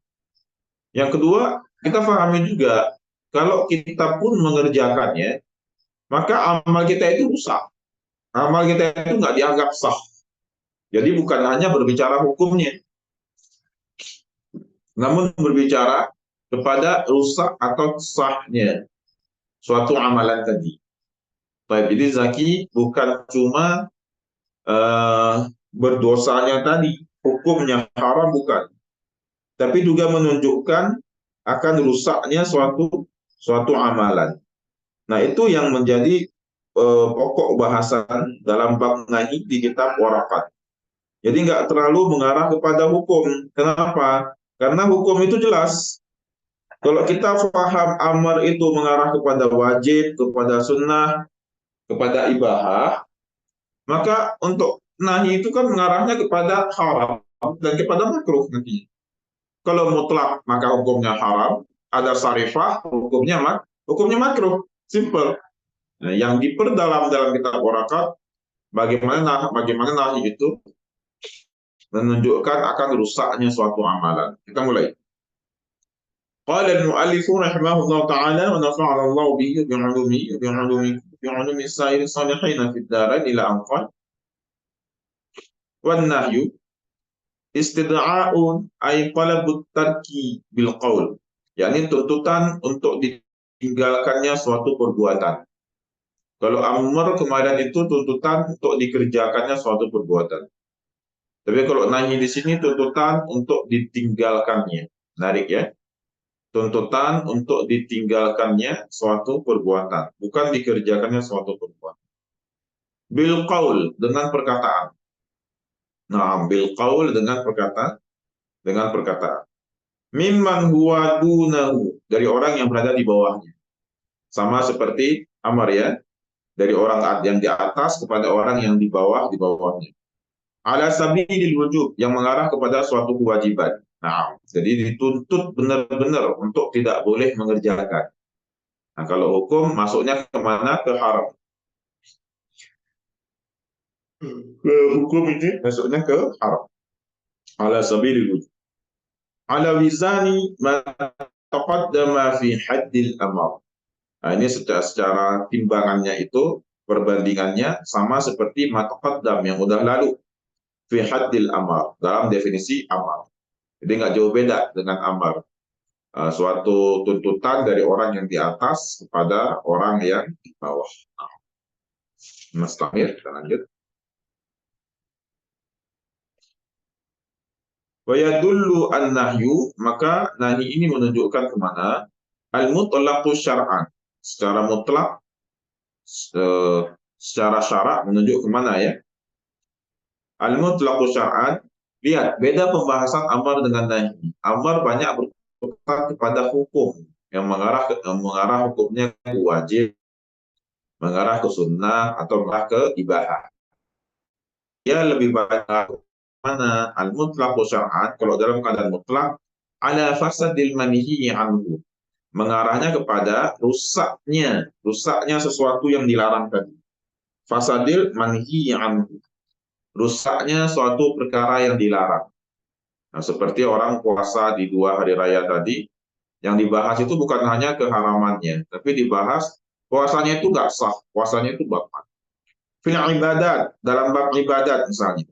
Yang kedua, kita pahami juga, kalau kita pun mengerjakannya, maka amal kita itu rusak. Amal kita itu nggak dianggap sah. Jadi bukan hanya berbicara hukumnya, namun berbicara kepada rusak atau sahnya suatu amalan tadi. Baik, jadi zaki bukan cuma berdosanya tadi, hukumnya haram bukan, tapi juga menunjukkan akan rusaknya suatu amalan. Nah, itu yang menjadi pokok bahasan dalam bab nahi di kitab warakat. Jadi nggak terlalu mengarah kepada hukum. Kenapa? Karena hukum itu jelas. Kalau kita paham amar itu mengarah kepada wajib, kepada sunnah, kepada ibahah, maka untuk nahi itu kan mengarahnya kepada haram dan kepada makruh nanti. Kalau mutlak maka hukumnya haram, ada sarifah hukumnya makruh, simple. Nah, yang diperdalam dalam kitab warakat bagaimana nahi itu menunjukkan akan rusaknya suatu amalan. Kita mulai. Qala al-mu'allif rahimahullah ta'ala wa nafa'ana Allah bihi bi'ulumi sa'iri salihin fid darain ila an qala wan nahyu istid'a'un ay talabut tarki bil qaul, yakni tuntutan untuk ditinggalkannya suatu perbuatan. Kalau amr kemarin itu tuntutan untuk dikerjakannya suatu perbuatan. Tapi kalau nahi di sini tuntutan untuk ditinggalkannya. Menarik ya. Tuntutan untuk ditinggalkannya suatu perbuatan, bukan dikerjakannya suatu perbuatan. Bil qaul, dengan perkataan. Nah, bil qaul dengan perkataan. Mimman huwa dunahu, dari orang yang berada di bawahnya. Sama seperti amar ya, dari orang yang di atas kepada orang yang di bawahnya. Ala sabilil wujub, yang mengarah kepada suatu kewajiban. Nah, jadi dituntut benar-benar untuk tidak boleh mengerjakan. Nah, kalau hukum masuknya kemana? Ke haram. Hukum ini masuknya ke haram. Ala sabilil wujub. Ala wizani ma taqaddama fi haddil amar. Nah, ini secara timbangannya itu, perbandingannya sama seperti ma taqaddam yang udah lalu. Fi haddil amar, dalam definisi amar. Jadi nggak jauh beda dengan amar. Suatu tuntutan dari orang yang di atas kepada orang yang di bawah. Mas Tamir, kita lanjut. Wa yadullu an-nahyu, maka nahi ini menunjukkan kemana? Al-mutlaqu syar'an. Secara mutlak, secara syarak menunjuk kemana ya? Al-mutlaqu syar'an. Lihat, beda pembahasan amar dengan nahi. Amar banyak berputar kepada hukum, yang mengarah hukumnya ke wajib, mengarah ke sunnah, atau mengarah ke ibahah. Dia lebih banyak mana al-mutlaq syar'an, kalau dalam keadaan mutlak, ala fasadil manhiyi anhu, mengarahnya kepada rusaknya sesuatu yang dilarang tadi. Fasadil manhiyi anhu, rusaknya suatu perkara yang dilarang. Nah, seperti orang puasa di 2 hari raya tadi, yang dibahas itu bukan hanya keharamannya, tapi dibahas puasanya itu nggak sah, puasanya itu batal. Fil ibadat, dalam bab ibadat misalnya.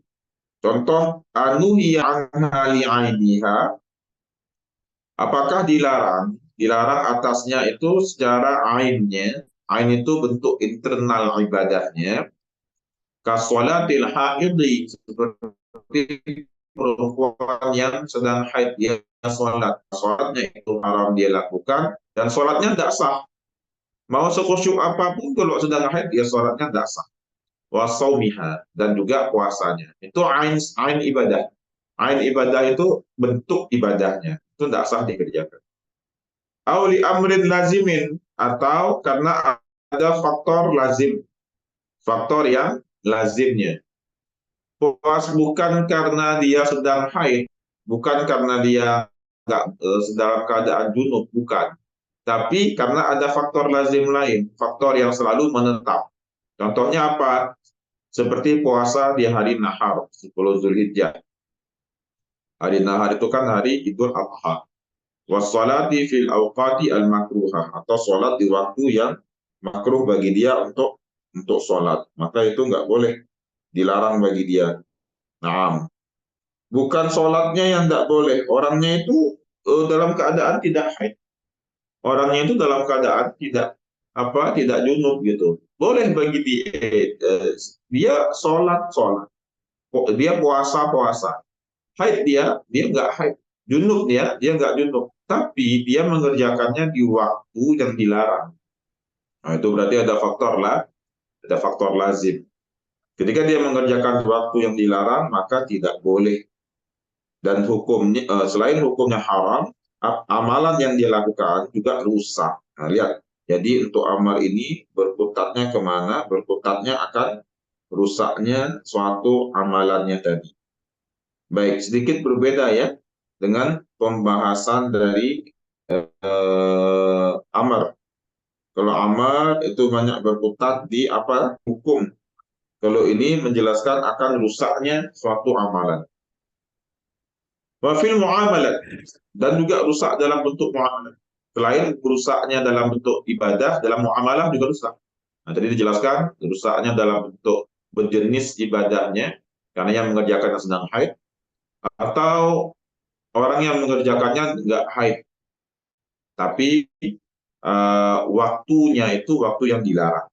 Contoh, anuhiya anha li'aidiha, apakah dilarang? Dilarang atasnya itu secara ainnya, ain itu bentuk internal ibadahnya, kasolatil haidhi, seperti perempuan yang sedang haid, dia sholatnya itu haram dia lakukan, dan sholatnya tidak sah. Mau sekhusyuk apapun, kalau sedang haid, dia sholatnya tidak sah. Wasaumiha, dan juga puasanya. Itu ain ibadah. Ain ibadah itu bentuk ibadahnya. Itu tidak sah dikerjakan. Auli amrin lazimin, atau karena ada faktor lazim. Faktor yang lazimnya. Bukan karena dia sedang haid, bukan karena dia nggak dalam keadaan junub, bukan. Tapi karena ada faktor lazim lain, faktor yang selalu menetap. Contohnya apa? Seperti puasa di hari nahar, 10 Zulhijjah. Hari nahar itu kan hari Idul Adha. Wassalati fil awqati al makruhah, atau sholat di waktu yang makruh bagi dia untuk sholat. Maka itu nggak boleh, dilarang bagi dia. Nah, bukan sholatnya yang nggak boleh, orangnya itu dalam keadaan tidak haid. Orangnya itu dalam keadaan tidak junub gitu. Boleh bagi dia, dia sholat, dia puasa. Haid dia nggak haid. Junub dia nggak junub. Tapi dia mengerjakannya di waktu yang dilarang. Nah, itu berarti ada faktor lazim. Ketika dia mengerjakan di waktu yang dilarang, maka tidak boleh. Dan hukumnya, selain hukumnya haram, amalan yang dia lakukan juga rusak. Nah, lihat. Jadi untuk amal ini berkutatnya kemana? Berkutatnya akan rusaknya suatu amalannya tadi. Baik, sedikit berbeda ya dengan pembahasan dari amar. Kalau amar itu banyak berkutat di apa? Hukum. Kalau ini menjelaskan akan rusaknya suatu amalan. Wafil muamalat, dan juga rusak dalam bentuk muamalah. Selain rusaknya dalam bentuk ibadah, dalam muamalah juga rusak. Nah, tadi dijelaskan rusaknya dalam bentuk berjenis ibadahnya, karena yang mengerjakannya sedang haid, atau orang yang mengerjakannya nggak haid, tapi waktunya itu waktu yang dilarang.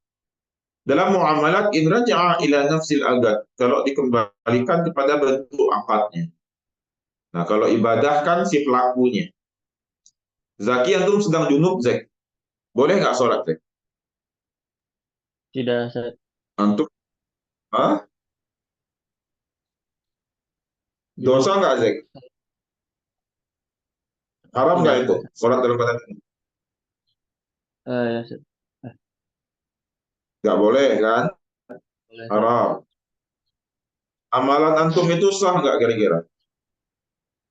Dalam muamalat, in raja'a ila nafsil agad, kalau dikembalikan kepada bentuk akadnya. Nah, kalau ibadah kan si pelakunya. Zaki, antum sedang junub, Zak. Boleh nggak sholat, Zak? Tidak, Ustaz. Antum, ah, Junub. dosa nggak, Zak? Haram nggak Tidak, itu? Ustaz. Sholat dalam keadaan junub? Ya, Ustaz. Nggak boleh, kan? Boleh, Ustaz. Haram. Amalan antum itu sah nggak kira-kira?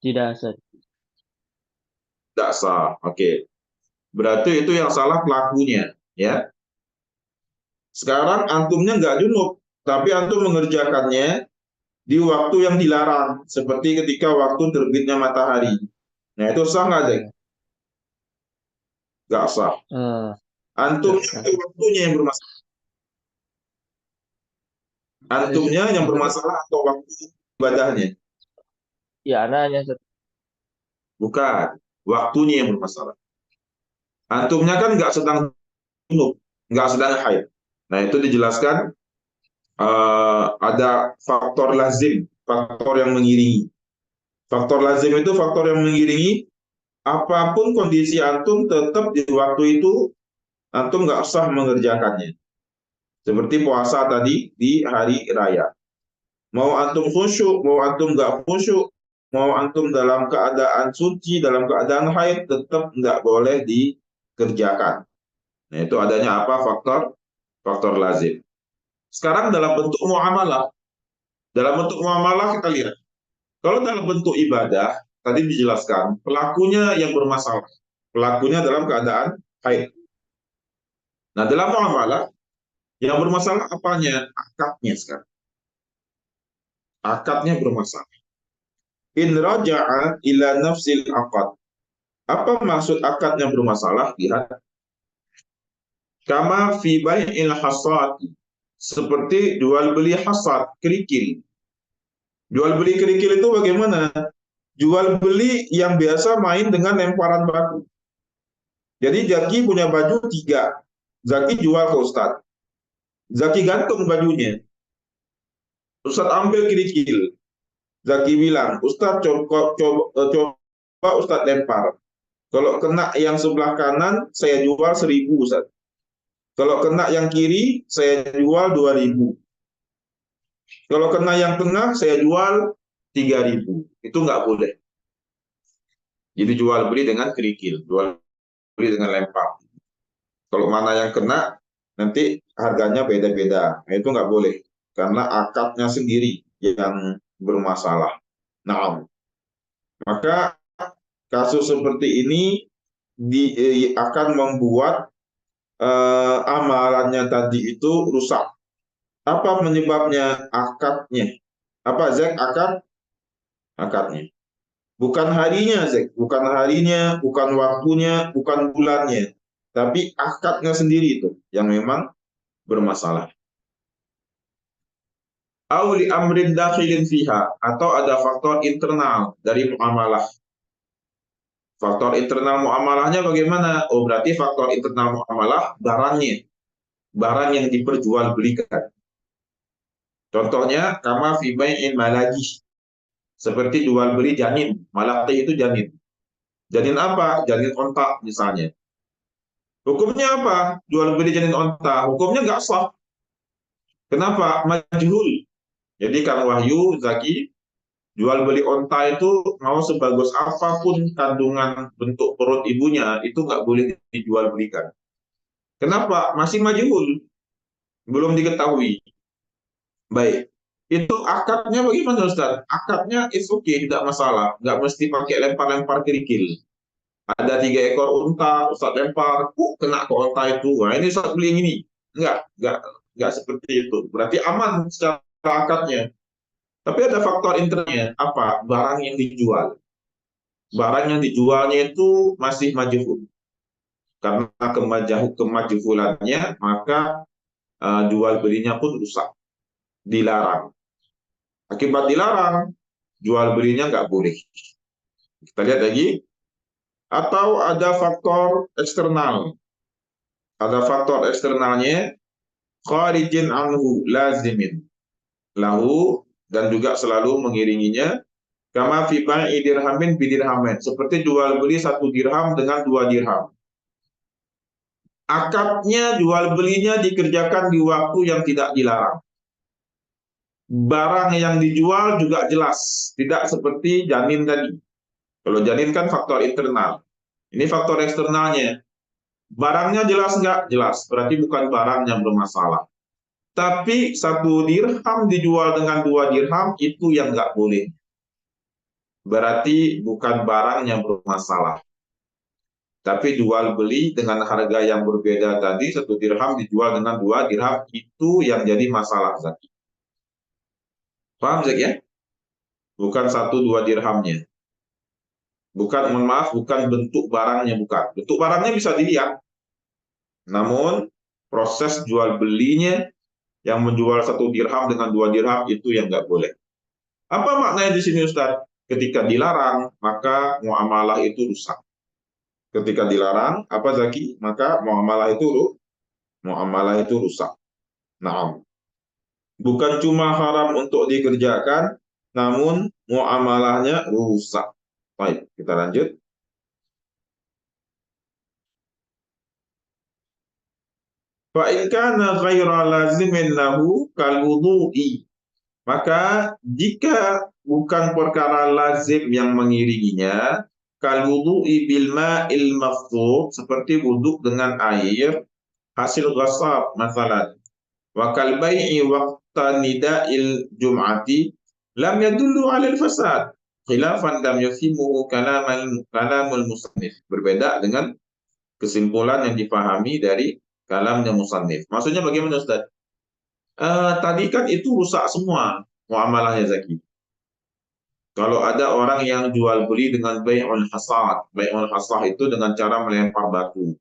Tidak, Ustaz. Nggak sah. Oke. Berarti itu yang salah pelakunya, ya. Sekarang antumnya nggak junub, tapi antum mengerjakannya di waktu yang dilarang, seperti ketika waktu terbitnya matahari. Nah, itu sah nggak, Zek? Ya. Nggak sah. Antumnya Nggak. itu waktunya yang bermasalah. Antumnya yang bermasalah atau waktu ibadahnya? Ya, anaknya, Ustaz. Bukan. Waktunya yang bermasalah. Antumnya kan nggak sedang junub, nggak sedang haid. Nah, itu dijelaskan ada faktor lazim, faktor yang mengiringi. Faktor lazim itu faktor yang mengiringi apapun kondisi antum, tetap di waktu itu antum nggak usah mengerjakannya. Seperti puasa tadi di hari raya. Mau antum khusyuk, mau antum nggak khusyuk, mau antum dalam keadaan suci, dalam keadaan haid, tetap nggak boleh dikerjakan. Nah, itu adanya apa? Faktor lazim. Sekarang dalam bentuk muamalah. Dalam bentuk muamalah kita lihat. Kalau dalam bentuk ibadah, tadi dijelaskan, pelakunya yang bermasalah. Pelakunya dalam keadaan haid. Nah, dalam muamalah, yang bermasalah apanya? Akadnya sekarang. Akadnya bermasalah. In raja'a ila nafsil akad. Apa maksud akad yang bermasalah? Lihat. Kama fi bai'il hasad. Seperti jual beli hasad, kerikil. Jual beli kerikil itu bagaimana? Jual beli yang biasa main dengan lemparan batu. Jadi Zaki punya baju 3. Zaki jual ke Ustadz. Zaki gantung bajunya. Ustadz ambil kerikil. Zaki bilang, Ustadz coba Ustadz lempar. Kalau kena yang sebelah kanan, saya jual 1.000, Ustadz. Kalau kena yang kiri, saya jual 2.000. Kalau kena yang tengah, saya jual 3.000. Itu nggak boleh. Jadi jual beli dengan kerikil, jual beli dengan lempar. Kalau mana yang kena, nanti harganya beda-beda. Nah, itu nggak boleh. Karena akadnya sendiri yang bermasalah. Nah, maka kasus seperti ini akan membuat amalannya tadi itu rusak. Apa penyebabnya? Akadnya. Apa, Zek? Akadnya. Bukan harinya, Zek. Bukan harinya, bukan waktunya, bukan bulannya. Tapi akadnya sendiri itu yang memang bermasalah. Auli amrin dakhilin fiha, atau ada faktor internal dari muamalah. Faktor internal muamalahnya bagaimana? Oh, berarti faktor internal muamalah barangnya. Barang yang diperjualbelikan. Contohnya, kama fi bai'in malajih. Seperti jual beli janin. Malakih itu janin. Janin apa? Janin onta misalnya. Hukumnya apa? Jual beli janin onta. Hukumnya nggak sah. Kenapa? Majhul. Jadi Kang Wahyu, Zaki, jual beli onta itu mau sebagus apapun kandungan bentuk perut ibunya, itu nggak boleh dijual belikan. Kenapa? Masih majhul. Belum diketahui. Baik. Itu akadnya bagaimana, Ustaz? Akadnya is okay, tidak masalah. Nggak mesti pakai lempar-lempar kerikil. Ada 3 ekor unta, Ustaz lempar, kena ke unta itu. Nah, ini Ustaz beli yang ini. Enggak seperti itu. Berarti aman secara akadnya. Tapi ada faktor internalnya. Apa? Barang yang dijual. Barang yang dijualnya itu masih majhul. Karena kemajuhulannya, maka jual belinya pun rusak. Dilarang. Akibat dilarang, jual belinya nggak boleh. Kita lihat lagi. Atau ada faktor eksternal. Ada faktor eksternalnya, kharijin anhu lazimin lahu, dan juga selalu mengiringinya, kama fi bai'i dirhamin bidirhamin, seperti jual beli 1 dirham dengan 2 dirham. Akadnya jual belinya dikerjakan di waktu yang tidak dilarang. Barang yang dijual juga jelas, tidak seperti janin tadi. Kalau janin kan faktor internal. Ini faktor eksternalnya. Barangnya jelas nggak? Jelas. Berarti bukan barang yang bermasalah. Tapi 1 dirham dijual dengan 2 dirham, itu yang nggak boleh. Berarti bukan barang yang bermasalah. Tapi jual beli dengan harga yang berbeda tadi, 1 dirham dijual dengan 2 dirham, itu yang jadi masalah, Zaki. Paham, Zaki ya? Bukan 1-2 dirhamnya. Bukan, mohon maaf, bukan bentuk barangnya, bukan. Bentuk barangnya bisa dilihat. Namun, proses jual belinya yang menjual 1 dirham dengan 2 dirham, itu yang nggak boleh. Apa maknanya di sini, Ustaz? Ketika dilarang, maka muamalah itu rusak. Ketika dilarang, apa Zaki? Maka muamalah itu rusak. Nah, bukan cuma haram untuk dikerjakan, namun muamalahnya rusak. Baik, kita lanjut. Fa in kana ghaira lazimin lahu kal wudu'i. Maka jika bukan perkara lazim yang mengiringinya, kal wudu'i bil ma'il mafdhub, seperti wuduk dengan air hasil ghasab masalan. Wa kal bai'i waqta nida'il jum'ati lam yadullu 'alal fasad. Khilafan lam yufimuhu kalamul musannif. Berbeda dengan kesimpulan yang dipahami dari kalamnya musannif. Maksudnya bagaimana, Ustaz? Tadi kan itu rusak semua muamalahnya, Zaki. Kalau ada orang yang jual beli dengan bai'ul hasad. Bai'ul hasad itu dengan cara melempar batu.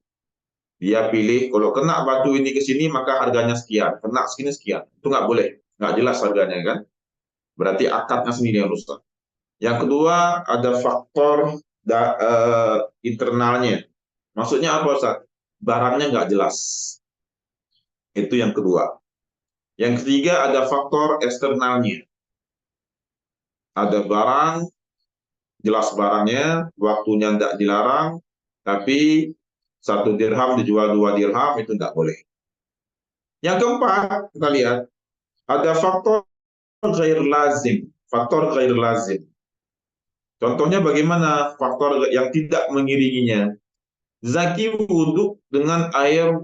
Dia pilih, kalau kena batu ini ke sini, maka harganya sekian. Kena sini sekian. Itu nggak boleh. Nggak jelas harganya, kan? Berarti akadnya sendiri yang rusak. Yang kedua, ada faktor internalnya. Maksudnya apa, Ustaz? Barangnya nggak jelas. Itu yang kedua. Yang ketiga, ada faktor eksternalnya. Ada barang, jelas barangnya, waktunya tidak dilarang, tapi 1 dirham dijual 2 dirham, itu tidak boleh. Yang keempat, kita lihat, ada faktor ghair lazim. Faktor ghair lazim. Contohnya bagaimana faktor yang tidak mengiringinya? Zaki wudhu dengan air,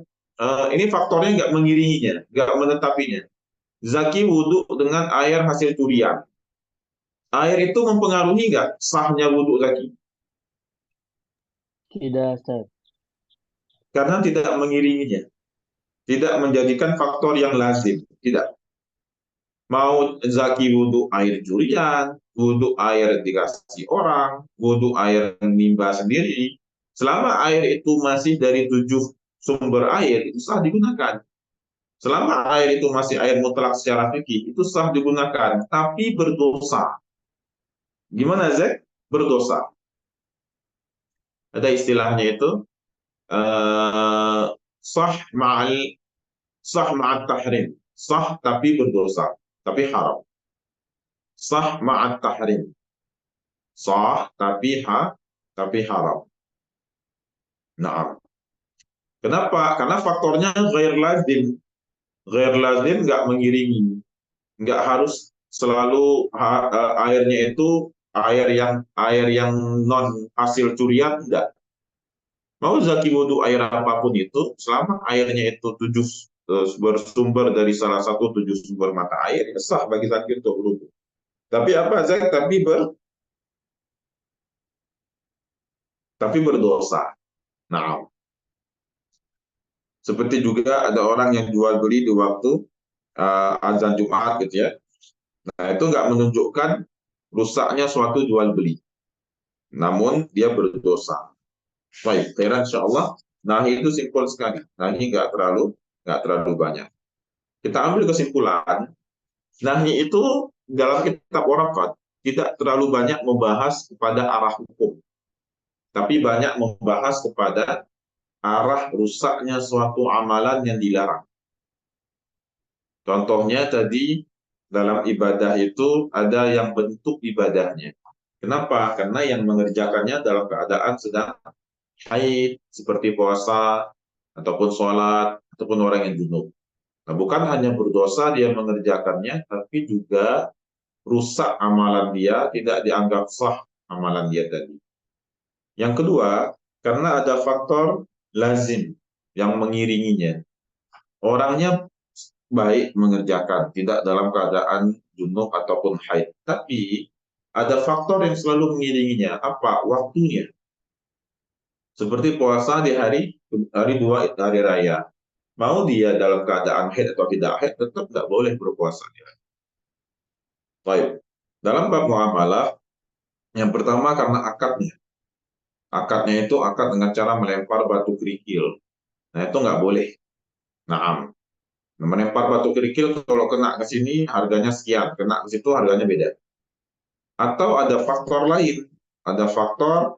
ini faktornya nggak mengiringinya, nggak menetapinya. Zaki wudhu dengan air hasil curian. Air itu mempengaruhi nggak sahnya wudhu Zaki? Tidak, Ustaz. Karena tidak mengiringinya, tidak menjadikan faktor yang lazim, tidak. Mau zaki wudhu air curian, wudhu air dikasih orang, wudhu air nimba sendiri, selama air itu masih dari 7 sumber air, itu sah digunakan. Selama air itu masih air mutlak secara fikih, itu sah digunakan, tapi berdosa. Gimana, Zek? Berdosa. Ada istilahnya itu, eh, sah ma'al sah ma'at tahrim. Sah tapi berdosa, tapi haram. Sah ma'at tahrim. Sah tapi haram. Nah, kenapa? Karena faktornya ghair lazim. Ghair lazim nggak mengiringi. Nggak harus selalu airnya itu air yang non hasil curian, enggak. Mau zaki wudhu air apapun itu, selama airnya itu bersumber dari salah satu 7 sumber mata air, ya sah bagi zaki untuk wudhu. Tapi apa, Zak? Tapi berdosa. Nah, seperti juga ada orang yang jual beli di waktu azan Jumat gitu ya. Nah, itu nggak menunjukkan rusaknya suatu jual beli. Namun dia berdosa. Baik, khairan insyaallah. Nah, itu simpel sekali. Nah, ini nggak terlalu banyak. Kita ambil kesimpulan. Nahi itu dalam kitab warakat tidak terlalu banyak membahas kepada arah hukum, tapi banyak membahas kepada arah rusaknya suatu amalan yang dilarang. Contohnya tadi dalam ibadah itu ada yang bentuk ibadahnya. Kenapa? Karena yang mengerjakannya dalam keadaan sedang haid, seperti puasa, ataupun sholat, ataupun orang yang junub. Nah, bukan hanya berdosa dia mengerjakannya, tapi juga rusak amalan dia, tidak dianggap sah amalan dia tadi. Yang kedua, karena ada faktor lazim yang mengiringinya. Orangnya baik mengerjakan, tidak dalam keadaan junub ataupun haid. Tapi ada faktor yang selalu mengiringinya. Apa? Waktunya. Seperti puasa di hari 2 hari raya. Mau dia dalam keadaan haid atau tidak haid, tetap tidak boleh berpuasa. Baik. Dalam bab muamalah, yang pertama karena akadnya. Akadnya itu akad dengan cara melempar batu kerikil. Nah, itu nggak boleh. Nah, melempar batu kerikil kalau kena ke sini harganya sekian, kena ke situ harganya beda. Atau ada faktor lain, ada faktor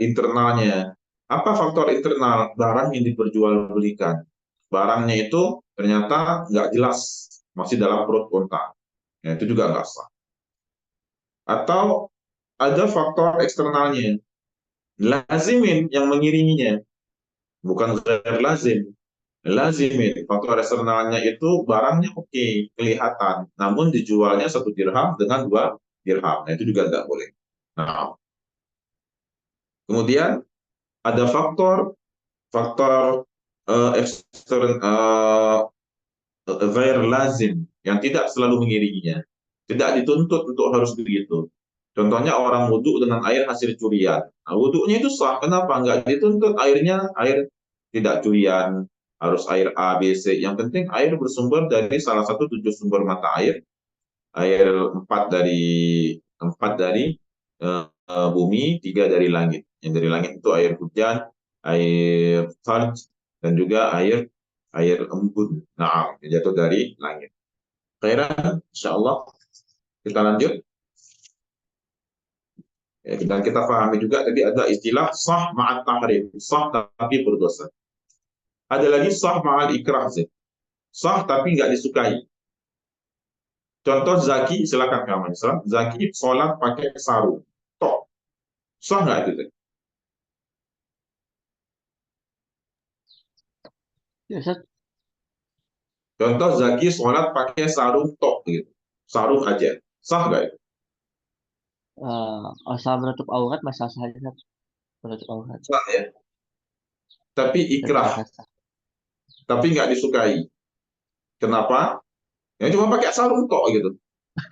internalnya. Apa faktor internal? Barang yang diperjualbelikan. Barangnya itu ternyata nggak jelas, masih dalam perut unta. Ya, itu juga nggak sah. Atau ada faktor eksternalnya, lazimin yang mengiringinya, bukan ghair lazim. Lazimin, faktor eksternalnya itu barangnya oke, kelihatan, namun dijualnya 1 dirham dengan 2 dirham. Nah, itu juga nggak boleh. Nah, kemudian ada faktor faktor ghair lazim yang tidak selalu mengiringinya. Tidak dituntut untuk harus begitu. Contohnya orang wudhu dengan air hasil curian. Nah, wudhunya itu sah. Kenapa? Nggak dituntut airnya air tidak curian, harus air A, B, C. Yang penting air bersumber dari salah satu 7 sumber mata air. Air empat dari bumi, 3 dari langit. Yang dari langit itu air hujan, air salj, dan juga air embun. Nah, jatuh dari langit. Khairan, insyaallah. Kita lanjut. Ya, dan kita pahami juga tadi ada istilah sah ma'at tahrim, sah tapi berdosa. Ada lagi sah ma'al ikrah, sah tapi nggak disukai. Contoh Zaki, silakan kamu. Zaki sholat pakai sarung, tok, sah nggak itu? Ya, Ustaz. Contoh Zaki sholat pakai sarung tok gitu, sarung aja, sah nggak itu? Asal menutup aurat masa sah, Ustaz. Menutup aurat. Sah ya. Tapi Dan ikrah, masa sah. tapi nggak disukai. Kenapa? Ya cuma pakai sarung tok gitu,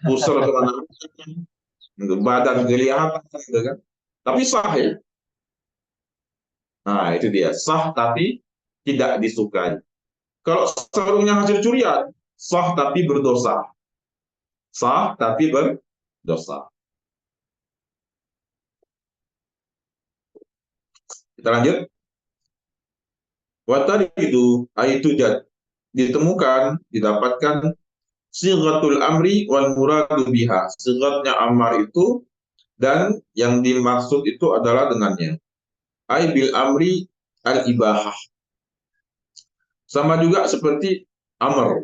pusar kemana, badan kelihatan gitu kan. Tapi sah ya. Nah, itu dia. Sah tapi tidak disukai. Kalau sarungnya hasil curian, sah tapi berdosa. Sah tapi berdosa. Kita lanjut. Tadi itu ditemukan, didapatkan sighatul amri wal muradu biha. Sighatnya amar itu dan yang dimaksud itu adalah dengannya. Ai bil amri al ibahah. Sama juga seperti amr.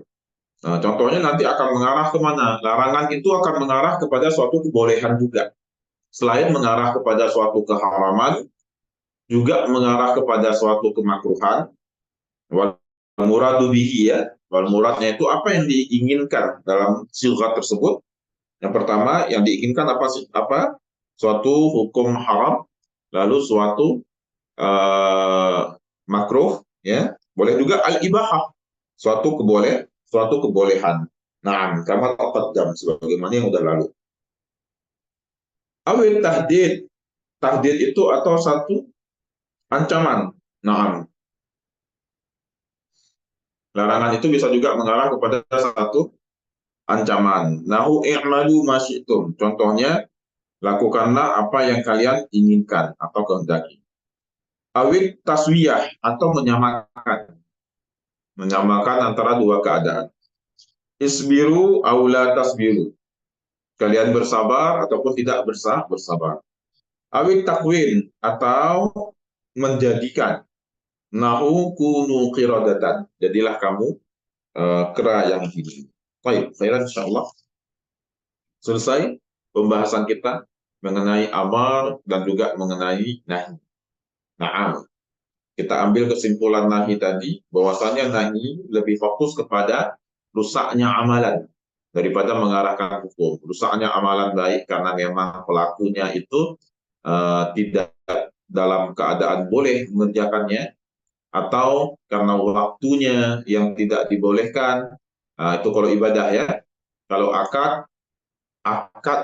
Nah, contohnya nanti akan mengarah kemana? Larangan itu akan mengarah kepada suatu kebolehan juga. Selain mengarah kepada suatu keharaman, juga mengarah kepada suatu kemakruhan. Wal muradu bihi ya. Wal muradnya itu apa yang diinginkan dalam sighat tersebut? Yang pertama yang diinginkan apa sih? Apa? Suatu hukum haram, lalu suatu makruh, ya. Boleh juga al-ibahah, suatu kebolehan. Nah, kama taqaddam sebagaimana yang sudah lalu. Awil tahdid. Tahdid itu atau satu ancaman. Nah, larangan itu bisa juga mengarah kepada satu ancaman. Nahu i'malu masyitum. Contohnya, lakukanlah apa yang kalian inginkan atau kehendaki. Awil taswiyah atau menyamakan. Menyamakan antara dua keadaan. Isbiru aula tasbiru. Kalian bersabar ataupun tidak bersabar. Awil takwin atau menjadikan. Nahu kunu qiradatan. Jadilah kamu kera yang hidup. Baik, khairan insyaallah. Selesai pembahasan kita mengenai amar dan juga mengenai nahi. Nah, kita ambil kesimpulan nahi tadi, bahwasanya nahi lebih fokus kepada rusaknya amalan daripada mengarahkan hukum. Rusaknya amalan baik karena memang pelakunya itu tidak dalam keadaan boleh mengerjakannya, atau karena waktunya yang tidak dibolehkan. Itu kalau ibadah ya. Kalau akad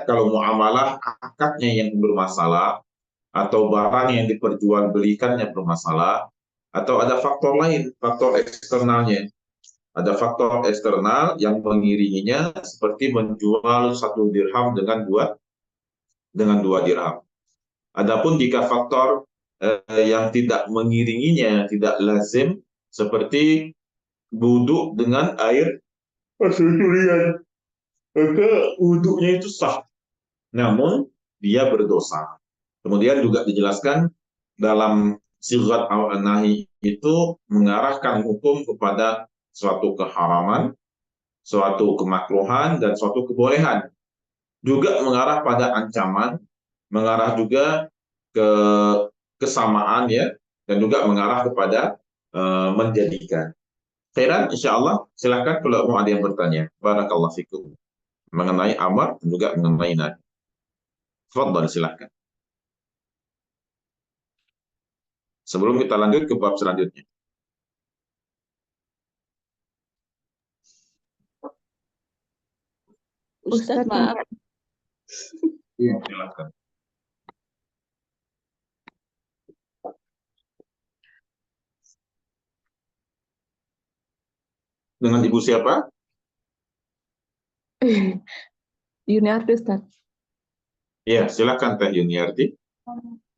kalau muamalah akadnya yang bermasalah, atau barang yang diperjualbelikannya bermasalah, atau ada faktor lain, faktor eksternalnya. Ada faktor eksternal yang mengiringinya seperti menjual 1 dirham dengan dua dirham. Adapun jika faktor yang tidak mengiringinya, tidak lazim, seperti wudhu dengan air persucian, maka wudhunya itu sah, namun dia berdosa. Kemudian juga dijelaskan dalam sighat nahi itu mengarahkan hukum kepada suatu keharaman, suatu kemakruhan, dan suatu kebolehan. Juga mengarah pada ancaman, mengarah juga ke kesamaan ya, dan juga mengarah kepada menjadikan. Khairan, insya Allah. Silakan kalau mau ada yang bertanya. Barakallahu fikum. Mengenai amar dan juga mengenai nahi. Fadhal, silakan. Sebelum kita lanjut ke bab selanjutnya. Ustaz, maaf. Iya, silakan. Dengan ibu siapa? Yuniarti, Ustaz. Iya, silakan Teh Yuniarti.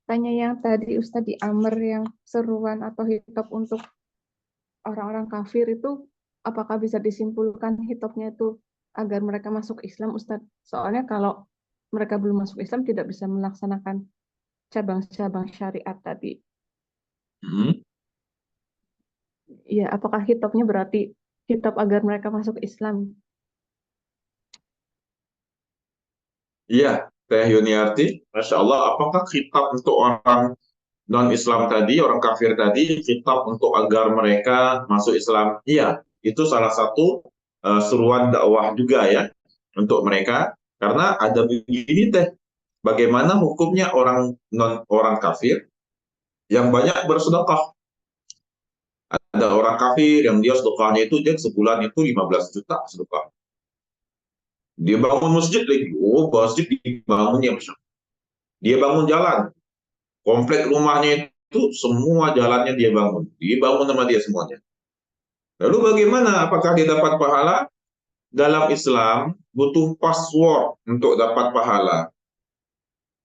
Tanya yang tadi Ustadz di Amr yang seruan atau hitop untuk orang-orang kafir itu, apakah bisa disimpulkan hitopnya itu agar mereka masuk Islam, Ustadz? Soalnya kalau mereka belum masuk Islam tidak bisa melaksanakan cabang-cabang syariat tadi. Ya, apakah hitopnya berarti hitop agar mereka masuk Islam? Iya, Teh Yuniarti. Masya Allah, apakah kitab untuk orang non-Islam tadi, orang kafir tadi, kitab untuk agar mereka masuk Islam? Iya, itu salah satu seruan dakwah juga ya untuk mereka. Karena ada begini Teh, bagaimana hukumnya orang kafir yang banyak bersedekah? Ada orang kafir yang dia sedekahnya itu dia sebulan itu 15 juta sedekah. Dia bangun masjid lagi. Masjid dibangunnya. Dia bangun jalan. Komplek rumahnya itu semua jalannya dia bangun. Dibangun sama dia semuanya. Lalu bagaimana? Apakah dia dapat pahala? Dalam Islam butuh password untuk dapat pahala.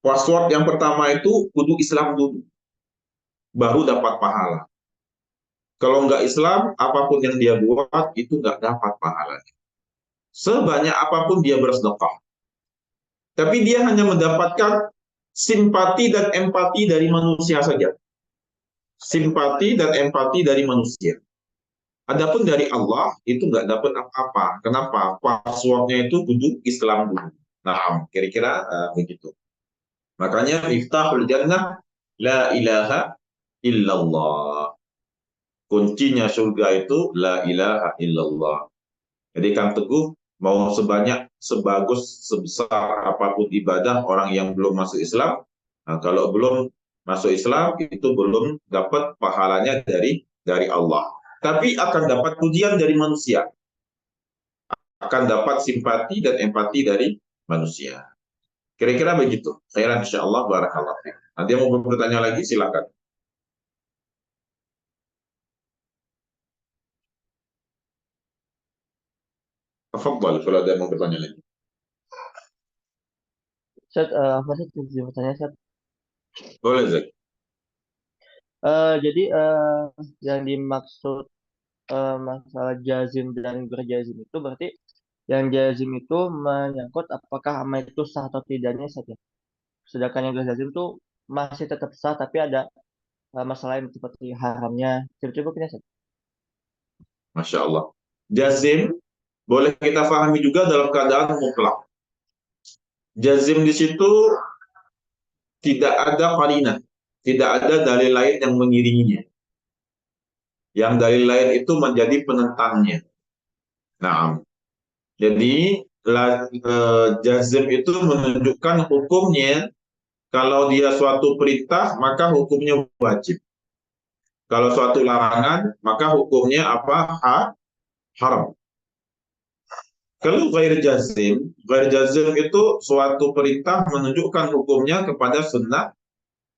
Password yang pertama itu kudu Islam dulu, baru dapat pahala. Kalau nggak Islam, apapun yang dia buat itu nggak dapat pahalanya. Sebanyak apapun dia bersedekah. Tapi dia hanya mendapatkan simpati dan empati dari manusia saja. Simpati dan empati dari manusia. Adapun dari Allah itu nggak dapat apa-apa. Kenapa? Passwordnya itu kudu Islam dulu. Nah, kira-kira begitu. Makanya miftahul jannah la ilaha illallah. Kuncinya surga itu la ilaha illallah. Jadi Kang Teguh mau sebanyak, sebagus, sebesar apapun ibadah orang yang belum masuk Islam, nah, kalau belum masuk Islam itu belum dapat pahalanya dari Allah. Tapi akan dapat pujian dari manusia, akan dapat simpati dan empati dari manusia. Kira-kira begitu. Khairan insyaallah, barakallahu fiik. Nanti mau bertanya lagi silakan. Tafadhal kalau ada yang mau bertanya lagi. Ustaz, apa sih izin bertanya, Ustaz? Boleh, Zek. Jadi yang dimaksud masalah jazim dan berjazim itu berarti yang jazim itu menyangkut apakah amal itu sah atau tidaknya saja. Sedangkan yang berjazim itu masih tetap sah tapi ada masalah yang seperti haramnya. Coba kita Ustaz. Masya Allah. Jazim boleh kita pahami juga dalam keadaan mutlak. Jazim di situ tidak ada qarinah, tidak ada dalil lain yang mengiringinya. Yang dalil lain itu menjadi penentangnya. Nah, jadi jazim itu menunjukkan hukumnya. Kalau dia suatu perintah, maka hukumnya wajib. Kalau suatu larangan, maka hukumnya apa? Haram. Kalau ghair jazim itu suatu perintah menunjukkan hukumnya kepada sunnah.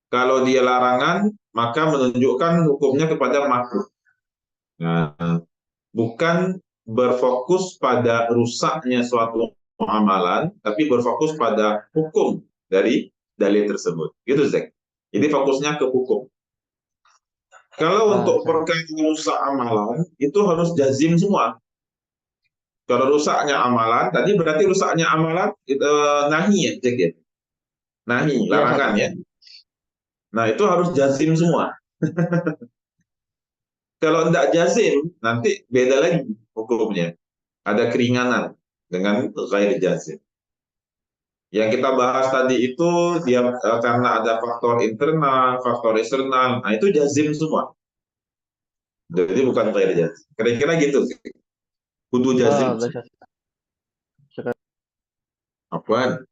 Kalau dia larangan, maka menunjukkan hukumnya kepada makruh. Nah, bukan berfokus pada rusaknya suatu amalan, tapi berfokus pada hukum dari dalil tersebut. Gitu, Zek. Jadi fokusnya ke hukum. Kalau untuk perkara rusak amalan, itu harus jazim semua. Kalau rusaknya amalan, tadi berarti rusaknya amalan nahi ya, Zek ya? Nahi, larangan ya. Nah, itu harus jazim semua. Kalau tidak jazim, nanti beda lagi hukumnya. Ada keringanan dengan ghair jazim. Yang kita bahas tadi itu dia karena ada faktor internal, faktor eksternal. Nah, itu jazim semua. Jadi bukan ghair jazim. Kira-kira gitu. Kudu jazim. Apaan?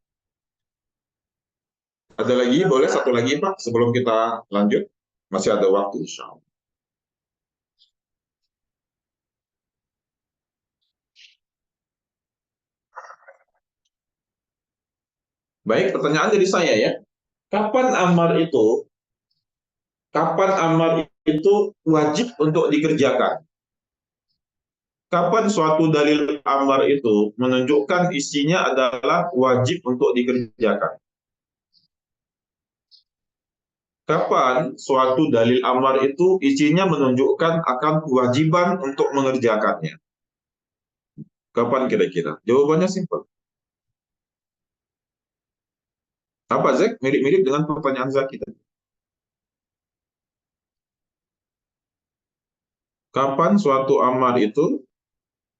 Ada lagi? Boleh satu lagi, Pak, sebelum kita lanjut? Masih ada waktu, insya Allah. Baik, pertanyaan dari saya ya. Kapan amar itu wajib untuk dikerjakan? Kapan suatu dalil amar itu menunjukkan isinya adalah wajib untuk dikerjakan? Kapan suatu dalil amar itu isinya menunjukkan akan kewajiban untuk mengerjakannya? Kapan kira-kira? Jawabannya simpel. Apa, Zek? Mirip-mirip dengan pertanyaan Zaki tadi. Kapan suatu amar itu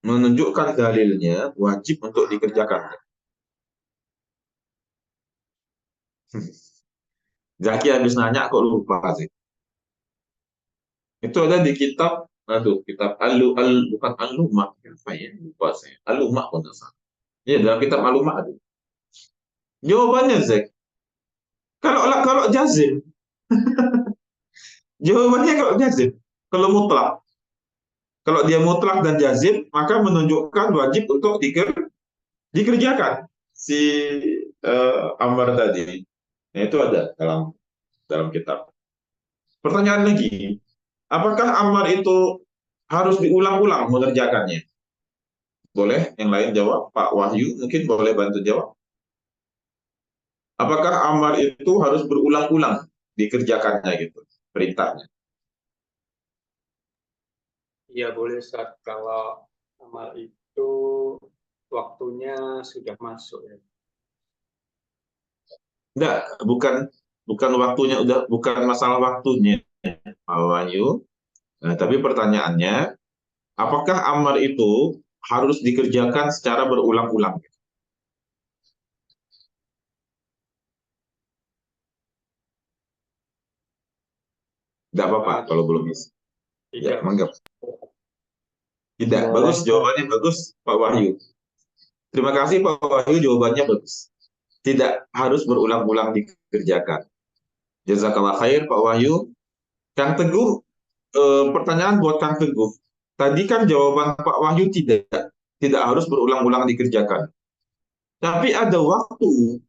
menunjukkan dalilnya wajib untuk dikerjakan? Zaki habis nanya kok lupa sih. Itu ada di kitab, kitab bukan Al-Lumah, apa ya? Lupa saya. Al-Lumah kalau nggak salah. Iya, dalam kitab Al-Lumah ada. Jawabannya, Zek, kalau jazim, jawabannya kalau jazim, kalau mutlak. Kalau dia mutlak dan jazim, maka menunjukkan wajib untuk dikerjakan si amar tadi. Nah, itu ada dalam kitab. Pertanyaan lagi, apakah Ammar itu harus diulang-ulang mengerjakannya? Boleh yang lain jawab, Pak Wahyu mungkin boleh bantu jawab. Apakah Ammar itu harus berulang-ulang dikerjakannya gitu, perintahnya? Iya boleh Ustaz, kalau amal itu waktunya sudah masuk ya. Enggak, bukan waktunya, bukan masalah waktunya, Pak Wahyu. Nah, tapi pertanyaannya, apakah Ammar itu harus dikerjakan secara berulang-ulang? Tidak apa-apa kalau belum bisa. Ya, Tidak. manggap. Tidak, Boleh, bagus Ustaz. jawabannya, bagus Pak Wahyu. Terima kasih Pak Wahyu, jawabannya bagus. Tidak harus berulang-ulang dikerjakan. Jazakallah khair Pak Wahyu. Kang Teguh, pertanyaan buat Kang Teguh. Tadi kan jawaban Pak Wahyu tidak harus berulang-ulang dikerjakan. Tapi ada waktu,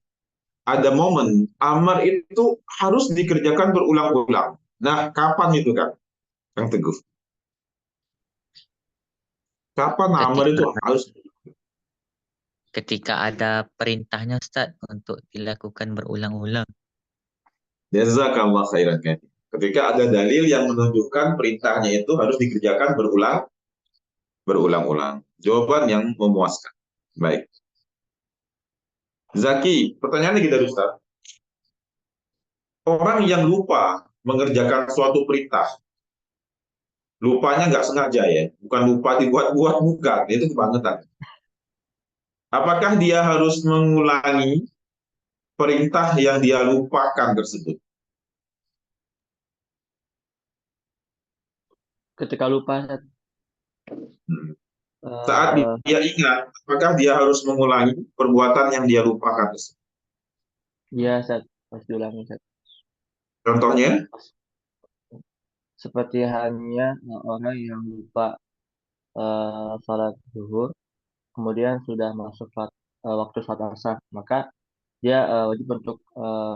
ada momen, amar itu harus dikerjakan berulang-ulang. Nah, kapan itu Kang Teguh? Kapan amar itu harus? Ketika ada perintahnya Ustaz untuk dilakukan berulang-ulang. Jazakallah khairan kan. Ketika ada dalil yang menunjukkan perintahnya itu harus dikerjakan berulang-ulang. Jawaban yang memuaskan. Baik. Zaki, pertanyaan lagi dari Ustaz. Orang yang lupa mengerjakan suatu perintah, lupanya nggak sengaja ya, bukan lupa dibuat-buat, bukan, itu kebangetan. Apakah dia harus mengulangi perintah yang dia lupakan tersebut? Ketika lupa, Ustaz. Saat dia ingat, apakah dia harus mengulangi perbuatan yang dia lupakan tersebut? Iya, Ustaz. Harus diulangi, Ustaz. Contohnya? Seperti halnya orang yang lupa salat zuhur, kemudian sudah masuk waktu salat asar, maka dia wajib untuk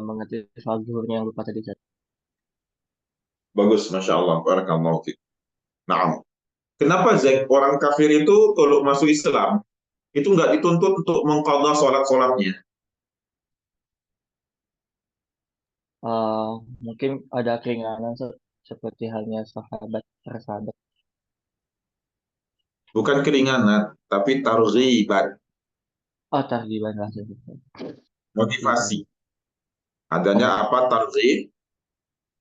mengerti salat zuhurnya yang lupa tadi, Ustaz. Bagus, Masya Allah. Barakallahu fiik. Nah, kenapa Zaid, orang kafir itu kalau masuk Islam, itu nggak dituntut untuk mengqadha sholat-sholatnya? Mungkin ada keringanan, Ustaz, seperti halnya para sahabat. Bukan keringanan, tapi targhiban, Oh, targiban lah, Ustaz. motivasi. Adanya apa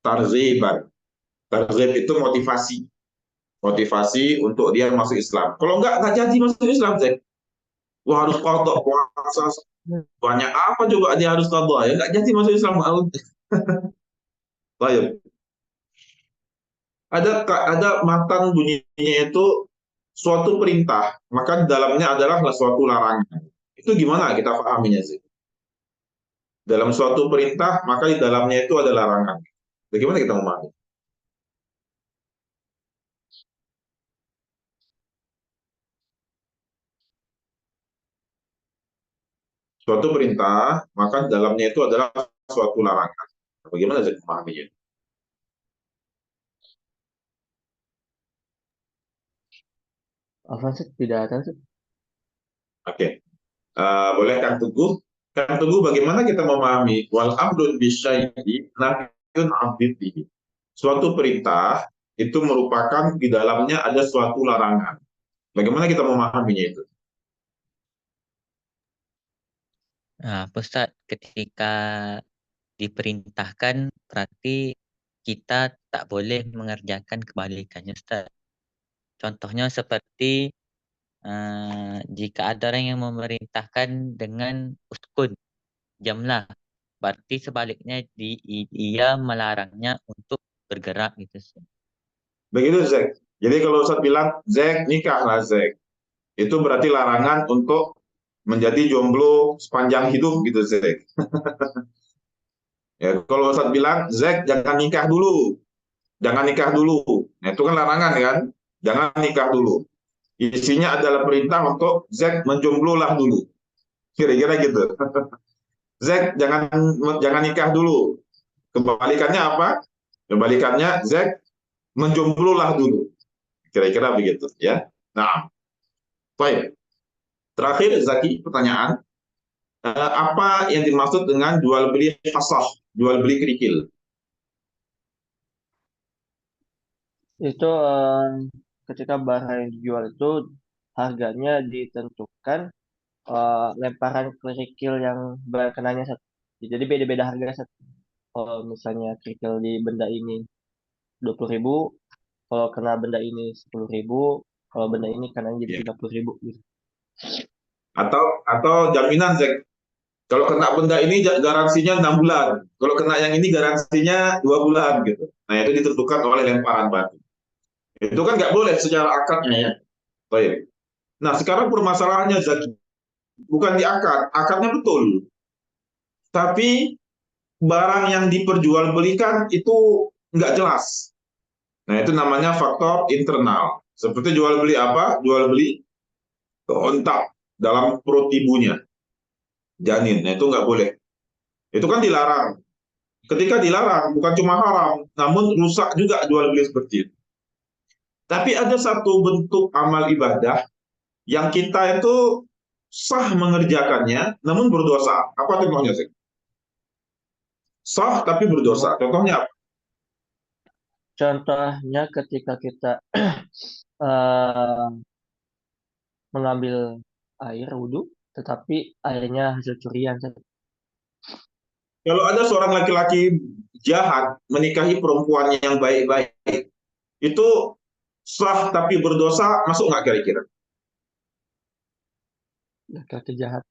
targhiban. Targhib itu motivasi. Motivasi untuk dia masuk Islam. Kalau nggak jadi masuk Islam, Zaid. Wah, harus qadha puasa. Banyak apa coba dia harus qadha ya? Nggak jadi masuk Islam. Baik. Ada matan bunyinya itu suatu perintah, maka di dalamnya adalah suatu larangan. Itu gimana kita pahaminya sih? Dalam suatu perintah, maka di dalamnya itu ada larangan. Bagaimana kita memahami? Suatu perintah, maka di dalamnya itu adalah suatu larangan. Bagaimana saya memahaminya? Apa, Ustaz? Tidak ada, Ustaz. Oke. Boleh Kang Teguh? Kang Teguh, bagaimana kita memahami wal amrun bisyai'i nahyun 'anil. Suatu perintah itu merupakan di dalamnya ada suatu larangan. Bagaimana kita memahaminya itu? Nah, Ustaz, ketika diperintahkan berarti kita tak boleh mengerjakan kebalikannya Ustaz. Contohnya seperti jika ada orang yang memerintahkan dengan uskun, jamlah, berarti sebaliknya ia melarangnya untuk bergerak gitu Ustaz. Begitu, Zek. Jadi kalau Ustaz bilang, Zek, nikahlah Zek. Itu berarti larangan untuk menjadi jomblo sepanjang hidup gitu, Zek. Ya, kalau Ustaz bilang, Zek, jangan nikah dulu. Jangan nikah dulu. Nah, itu kan larangan kan? Jangan nikah dulu. Isinya adalah perintah untuk Zek menjomblolah dulu. Kira-kira gitu. Zek, jangan nikah dulu. Kebalikannya apa? Kebalikannya, Z, menjomblolah dulu. Kira-kira begitu ya. Nah, baik. Terakhir, Zaki, pertanyaan. Apa yang dimaksud dengan jual beli hasah, jual beli kerikil? Itu ketika barang yang dijual itu harganya ditentukan lemparan kerikil yang berkenanya satu. Jadi beda-beda harga satu. Kalau misalnya kerikil di benda ini 20.000, kalau kena benda ini 10.000, kalau benda ini kena jadi Ya. 30.000 gitu. Atau jaminan, Zek. Kalau kena benda ini garansinya 6 bulan. Kalau kena yang ini garansinya 2 bulan gitu. Nah, itu ditentukan oleh lemparan batu. Itu kan nggak boleh secara akadnya ya. Baik. Nah, sekarang permasalahannya, Zaki, bukan di akad. Akadnya betul. Tapi barang yang diperjualbelikan itu nggak jelas. Nah, itu namanya faktor internal. Seperti jual beli apa? Jual beli kontak dalam perut ibunya, janin. Nah, itu nggak boleh. Itu kan dilarang. Ketika dilarang, bukan cuma haram, namun rusak juga jual beli seperti itu. Tapi ada satu bentuk amal ibadah yang kita itu sah mengerjakannya, namun berdosa. Apa contohnya sih? Sah tapi berdosa. Contohnya apa? Contohnya ketika kita eh, mengambil air wudhu, tetapi airnya hasil curian. Kalau ada seorang laki-laki jahat menikahi perempuan yang baik-baik, itu sah tapi berdosa, masuk nggak kira-kira? Laki-laki jahat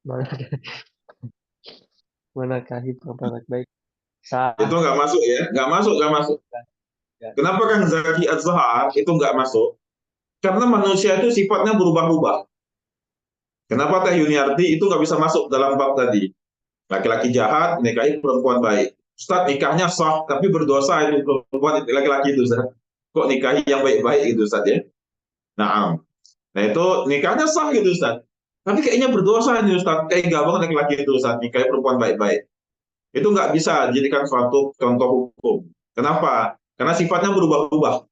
menikahi perempuan baik-baik. Sah. Itu nggak masuk ya? Nggak masuk, nggak masuk. Ya. Kenapa Kang Zaki Az-Zahar itu nggak masuk? Karena manusia itu sifatnya berubah-ubah. Kenapa Teh Yuniarti itu nggak bisa masuk dalam bab tadi? Laki-laki jahat menikahi perempuan baik. Ustaz, nikahnya sah, tapi berdosa itu perempuan laki-laki itu, Ustaz. Kok nikahi yang baik-baik gitu, Ustaz ya? Nah itu nikahnya sah gitu, Ustaz. Tapi kayaknya berdosa ini, Ustaz. Kayak gak banget laki-laki itu, Ustaz. Nikahi perempuan baik-baik. Itu nggak bisa dijadikan suatu contoh hukum. Kenapa? Karena sifatnya berubah-ubah.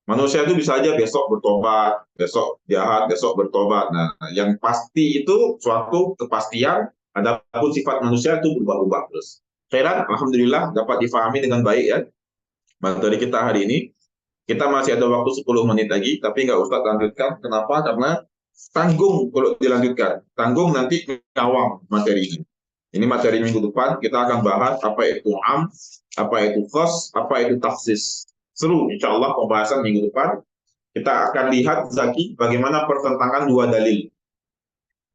Manusia itu bisa aja besok bertobat, besok jahat, besok bertobat. Nah, yang pasti itu suatu kepastian, adapun sifat manusia itu berubah-ubah terus. Khairan, alhamdulillah dapat difahami dengan baik ya materi kita hari ini. Kita masih ada waktu 10 menit lagi, tapi nggak usah lanjutkan. Kenapa? Karena tanggung kalau dilanjutkan. Tanggung nanti ngawang materi ini. Ini materi minggu depan, kita akan bahas apa itu am, apa itu khas, apa itu taksis. Seru, insya Allah pembahasan minggu depan. Kita akan lihat, Zaki, bagaimana pertentangan dua dalil.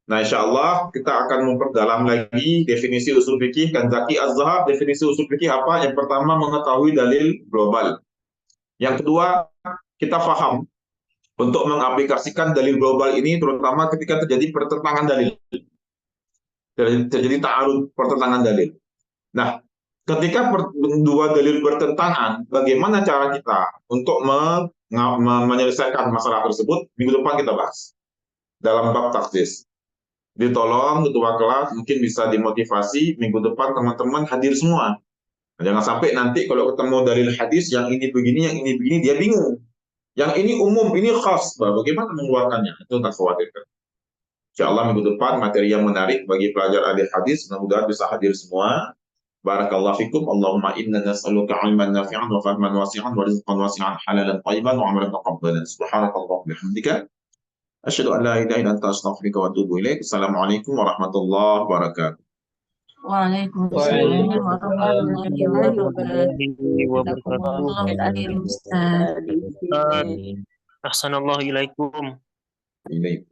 Nah, insya Allah kita akan memperdalam lagi definisi usul fikih. Dan Zaki Az-Zahar, definisi usul fikih apa? Yang pertama, mengetahui dalil global. Yang kedua, kita paham untuk mengaplikasikan dalil global ini, terutama ketika terjadi pertentangan dalil. Terjadi ta'arud, pertentangan dalil. Nah, ketika dua dalil bertentangan, bagaimana cara kita untuk menyelesaikan masalah tersebut? Minggu depan kita bahas dalam bab taksis. Ditolong ketua kelas mungkin bisa dimotivasi minggu depan teman-teman hadir semua. Jangan sampai nanti kalau ketemu dalil hadis yang ini begini, yang ini begini, dia bingung. Yang ini umum, ini khas. Bagaimana mengeluarkannya? Itu tak khawatirkan. Insya Allah minggu depan materi yang menarik bagi pelajar ahli hadis. Mudah-mudahan bisa hadir semua. Barakallahu fikum. Allahumma inna nas'aluka ilman nafi'an wa fahman wasi'an wa rizqan wasi'an halalan tayyiban wa amalan taqabbalan. Subhanakallah bihamdika. Asyhadu an la ilaha illa anta astaghfiruka wa atubu ilaik. Assalamualaikum warahmatullahi wabarakatuh. Waalaikumsalam warahmatullahi wabarakatuh. Waalaikumsalam. Ustaz. Ahsanallahu ilaikum. Ilaik.